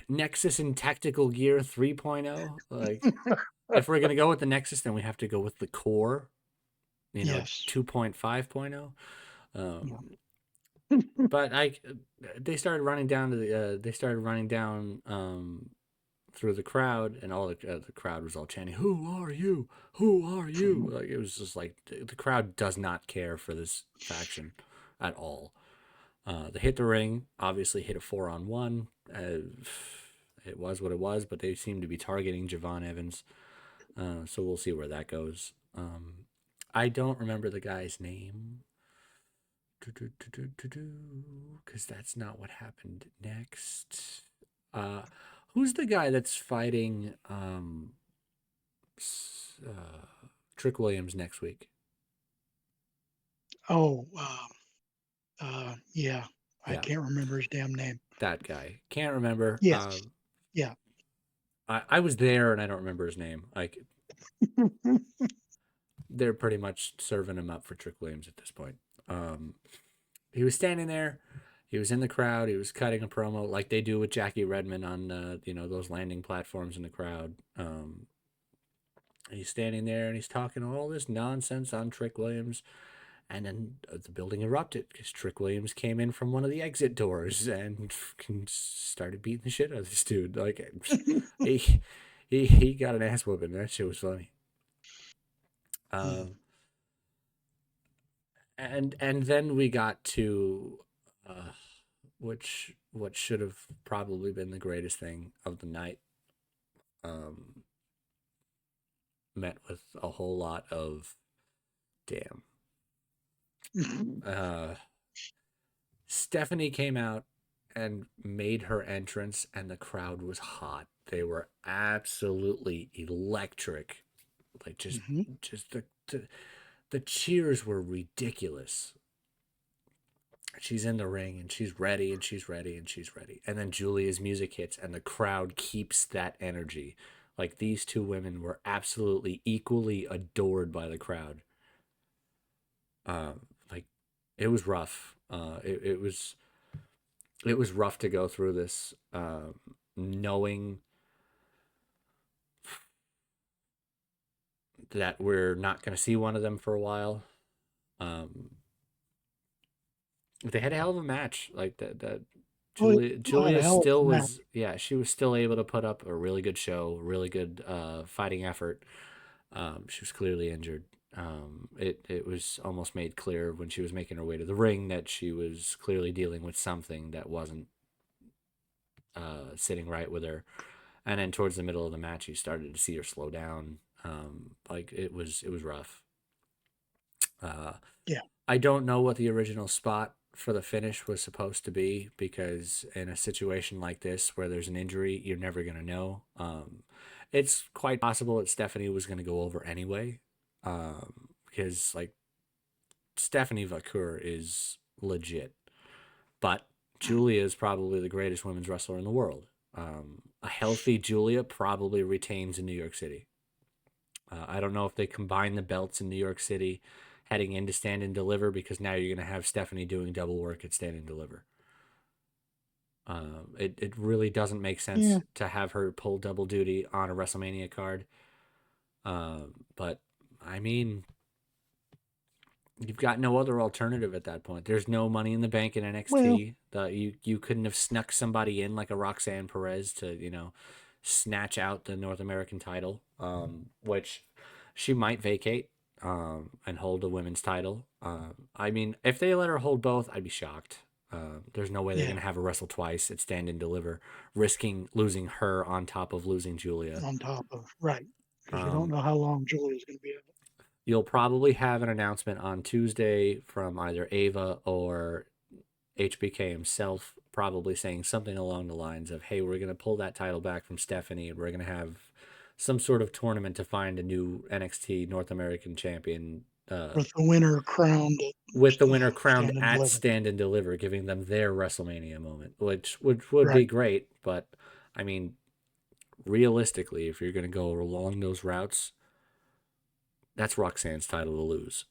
Nexus and Tactical Gear 3.0. Like, if we're going to go with the Nexus, then we have to go with the Core, Yes. 2.5.0. Yeah. But they started running down to they started running down through the crowd, and all the crowd was all chanting, "Who are you? Who are you?" Like it was just like the crowd does not care for this faction at all. They hit the ring, obviously hit a 4-on-1. It was what it was, but they seem to be targeting Javon Evans, so we'll see where that goes. I don't remember the guy's name because that's not what happened next. Uh, who's the guy that's fighting Trick Williams next week? Oh, yeah. I Yeah, can't remember his damn name. that guy. Can't remember. Yes. Yeah. I was there and I don't remember his name. Like they're pretty much serving him up for Trick Williams at this point. Um, he was standing there. He was in the crowd. He was cutting a promo like they do with Jackie Redmond on those landing platforms in the crowd. He's standing there and he's talking all this nonsense on Trick Williams. And then the building erupted because Trick Williams came in from one of the exit doors and started beating the shit out of this dude. Like he he got an ass whooping. That shit was funny. Mm. Um, and then we got to which what should have probably been the greatest thing of the night. Um, met with a whole lot of damn. Uh, Stephanie came out and made her entrance, and the crowd was hot. They were absolutely electric. Like Mhm. just the cheers were ridiculous. She's in the ring and she's ready and she's ready and she's ready. And then Julia's music hits and the crowd keeps that energy. Like these two women were absolutely equally adored by the crowd. Like it was rough. It was rough to go through this, knowing that we're not going to see one of them for a while. Um, they had a hell of a match. Like that Oh, I had Julia a hell of still a match. was, yeah, she was still able to put up a really good show, really good fighting effort. She was clearly injured. It was almost made clear when she was making her way to the ring that she was clearly dealing with something that wasn't sitting right with her. And then towards the middle of the match, you started to see her slow down. Like it was rough. Uh, Yeah. I don't know what the original spot for the finish was supposed to be because in a situation like this where there's an injury, you're never gonna know. It's quite possible that Stephanie was gonna go over anyway, because like Stephanie Vacour is legit, but Julia is probably the greatest women's wrestler in the world. A healthy Julia probably retains in New York City. I don't know if they combine the belts in New York City heading into Stand and Deliver because now you're going to have Stephanie doing double work at Stand and Deliver. It really doesn't make sense Yeah. to have her pull double duty on a WrestleMania card. But I mean, you've got no other alternative at that point. There's no Money in the Bank in Well, NXT. You couldn't have snuck somebody in like a Roxanne Perez to snatch out the North American title, which she might vacate and hold the women's title. I mean, if they let her hold both, I'd be shocked. There's no way they're yeah. going to have her wrestle twice at Stand and Deliver, risking losing her on top of losing Julia. On top of right, because you don't Um, know how long Julia's going to be out. You'll probably have an announcement on Tuesday from either Ava or HBK himself, probably saying something along the lines of, "Hey, we're going to pull that title back from Stephanie, and we're going to have some sort of tournament to find a new NXT North American champion." with the winner crowned With the at winner crowned Stand and at Deliver. Stand and Deliver, giving them their WrestleMania moment, which would be Right. great. But I mean, realistically, if you're going to go along those routes, that's Roxanne's title to lose,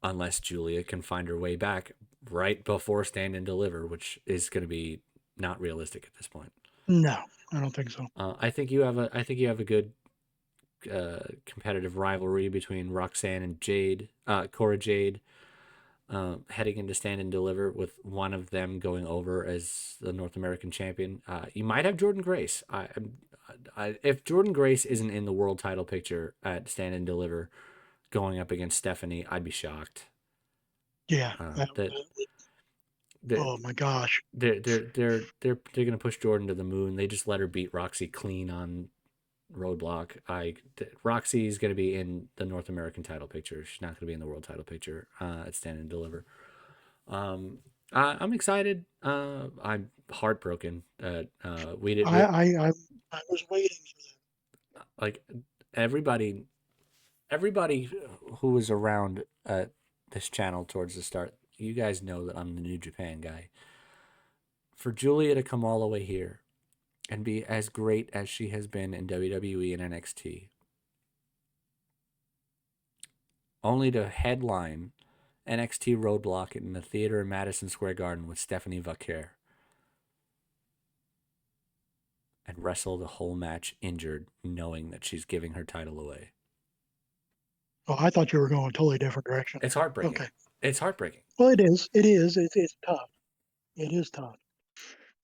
unless Julia can find her way back right before Stand and Deliver, which is going to be not realistic at this point. No, I don't think so. I think you have a good competitive rivalry between Roxanne and Jade, Cora Jade, heading into Stand and Deliver, with one of them going over as the North American champion. You might have Jordan Grace. If Jordan Grace isn't in the world title picture at Stand and Deliver, going up against Stephanie, I'd be shocked. Yeah. That that Oh my gosh. they're gonna push Jordan to the moon. They just let her beat Roxy clean on Roadblock. Roxy's gonna be in the North American title picture. She's not gonna be in the world title picture at Stand and Deliver. Um, I'm excited. I'm heartbroken that we did I we, I I, I was waiting for like everybody everybody who was around this channel towards the start. You guys know that I'm the New Japan guy. For Julia to come all the way here and be as great as she has been in WWE and NXT, only to headline NXT Roadblock in the theater in Madison Square Garden with Stephanie Vaquer and wrestle the whole match injured, knowing that she's giving her title away. that. Oh, I thought you were going a totally different direction It's there. heartbreaking. Okay. It's heartbreaking. Well, it is. It is. It's tough. It is tough.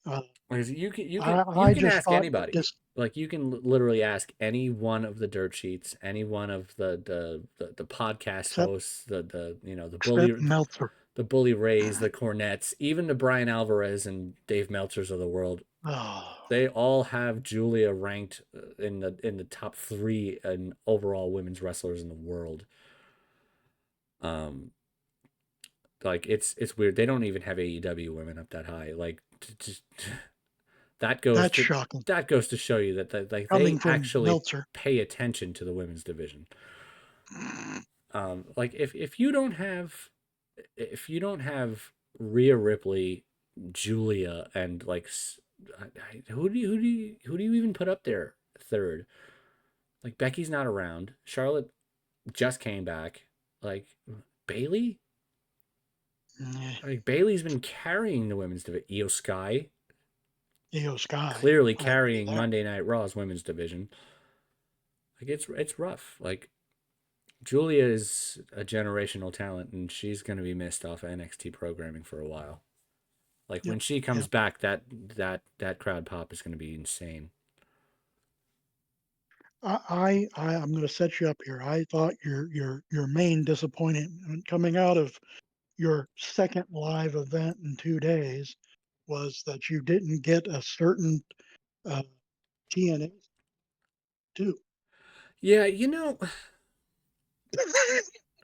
Uh, Because you I can just ask thought anybody. this Like you can literally ask any one of the dirt sheets, any one of the podcast except hosts, the except Meltzer. the Bully Rays, the Cornets, even the Brian Alvarez and Dave Meltzers of the world. Oh, They all have Julia ranked in the top 3 in overall women's wrestlers in the world. Um, like it's weird. They don't even have AEW women up that high. Like just that goes that's to shocking. that goes to show you that like they Coming from actually Meltzer. pay attention to the women's division. Like if you don't have Rhea Ripley, Julia, and like who do you even put up there third? Like Becky's not around. Charlotte just came back. Like Bailey, Eh, like Bailey's been carrying the women's division. Io Sky Io Sky. clearly I agree carrying there. Monday Night Raw's women's division. Like it's rough. Like Julia is a generational talent, and she's going to be missed off of NXT programming for a while. Like Yep. when she comes Yep. back, that crowd pop is going to be insane. I'm going to set you up here. I thought your main disappointment coming out of your second live event in 2 days was that you didn't get a certain uh, TNA too. Yeah,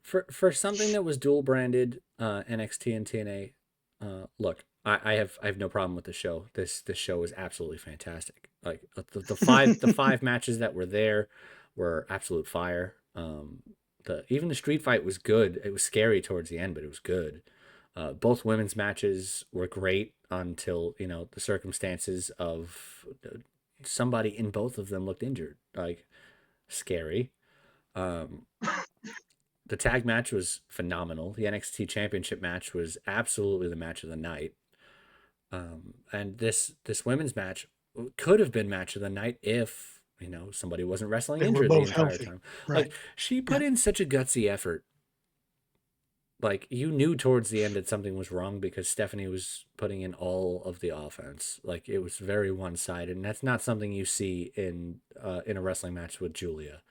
for something that was dual branded NXT and TNA, look, I have no problem with the show. This show is absolutely fantastic. Like the five matches that were there were absolute fire. The even the street fight was good. It was scary towards the end, but it was good. Both women's matches were great until the circumstances of somebody in both of them looked injured. Like scary. Um, the tag match was phenomenal. The NXT Championship match was absolutely the match of the night. And this women's match could have been match of the night if somebody wasn't wrestling They were injured the both entire healthy. time. Right. Like she Yeah. put in such a gutsy effort. Like you knew towards the end that something was wrong because Stephanie was putting in all of the offense. Like it was very one sided, and that's not something you see in a wrestling match with Julia.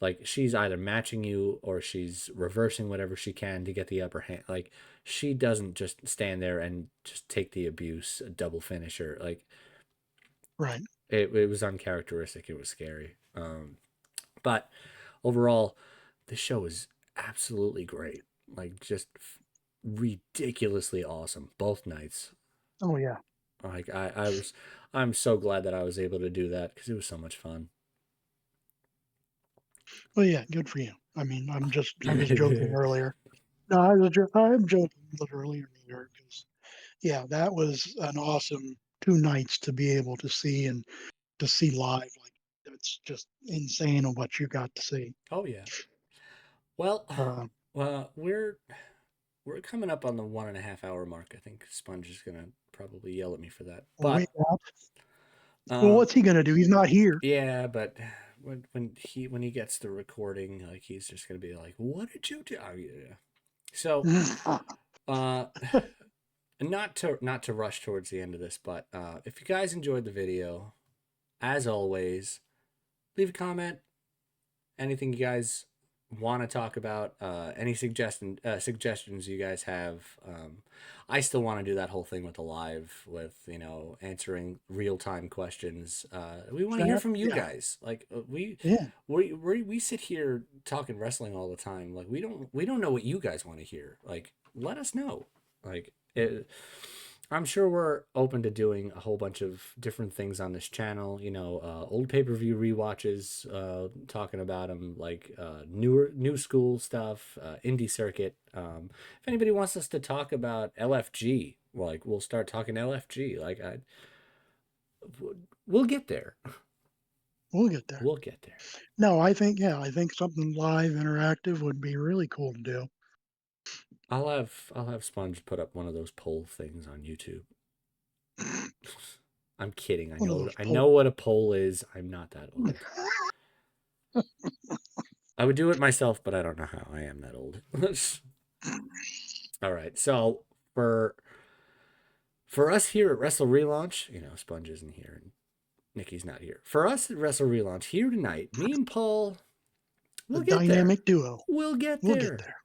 Like she's either matching you or she's reversing whatever she can to get the upper hand. Like she doesn't just stand there and just take the abuse, a double finisher. Like Right. it was uncharacteristic. It was scary. But overall, the show was absolutely great. Like just ridiculously awesome both nights. Oh yeah. Like I'm so glad that I was able to do that because it was so much fun. Well, yeah, good for you. I mean, I was joking earlier. No, I'm joking a little earlier because yeah, that was an awesome 2 nights to be able to see and to see live. Like that's just insane on what you got to see. Oh yeah. Well, Uh, we're coming up on the 1.5 hour mark. I think Sponge is gonna probably yell at me for that. we But got, well, um, what's he gonna do? He's not here. yeah, but when he gets the recording, like he's just gonna be like, "What did you do?" Oh, yeah. So, uh, not to rush towards the end of this, but if you guys enjoyed the video, as always, leave a comment. Anything you guys want to talk about, any suggestions you guys have. I still want to do that whole thing with the live, with answering real time questions. We want to hear That, from you yeah, guys. Like yeah, we sit here talking wrestling all the time. Like we don't know what you guys want to hear. Like let us know. Like it, I'm sure we're open to doing a whole bunch of different things on this channel. Old pay-per-view rewatches, talking about them, like new school stuff, indie circuit. If anybody wants us to talk about LFG, like we'll start talking LFG. We'll get there. we'll get there. We'll get there. No, I think something live interactive would be really cool to do. I'll have Sponge put up one of those poll things on YouTube. I'm kidding. I One of know those I know polls. what a poll is. I'm not that old. I would do it myself, but I don't know how. I am that old. All right. So for us here at Wrestle Relaunch, Sponge isn't here and Nikki's not here. For us at Wrestle Relaunch here tonight, me and Paul, The we'll get there. dynamic duo. We'll get We'll get there. there.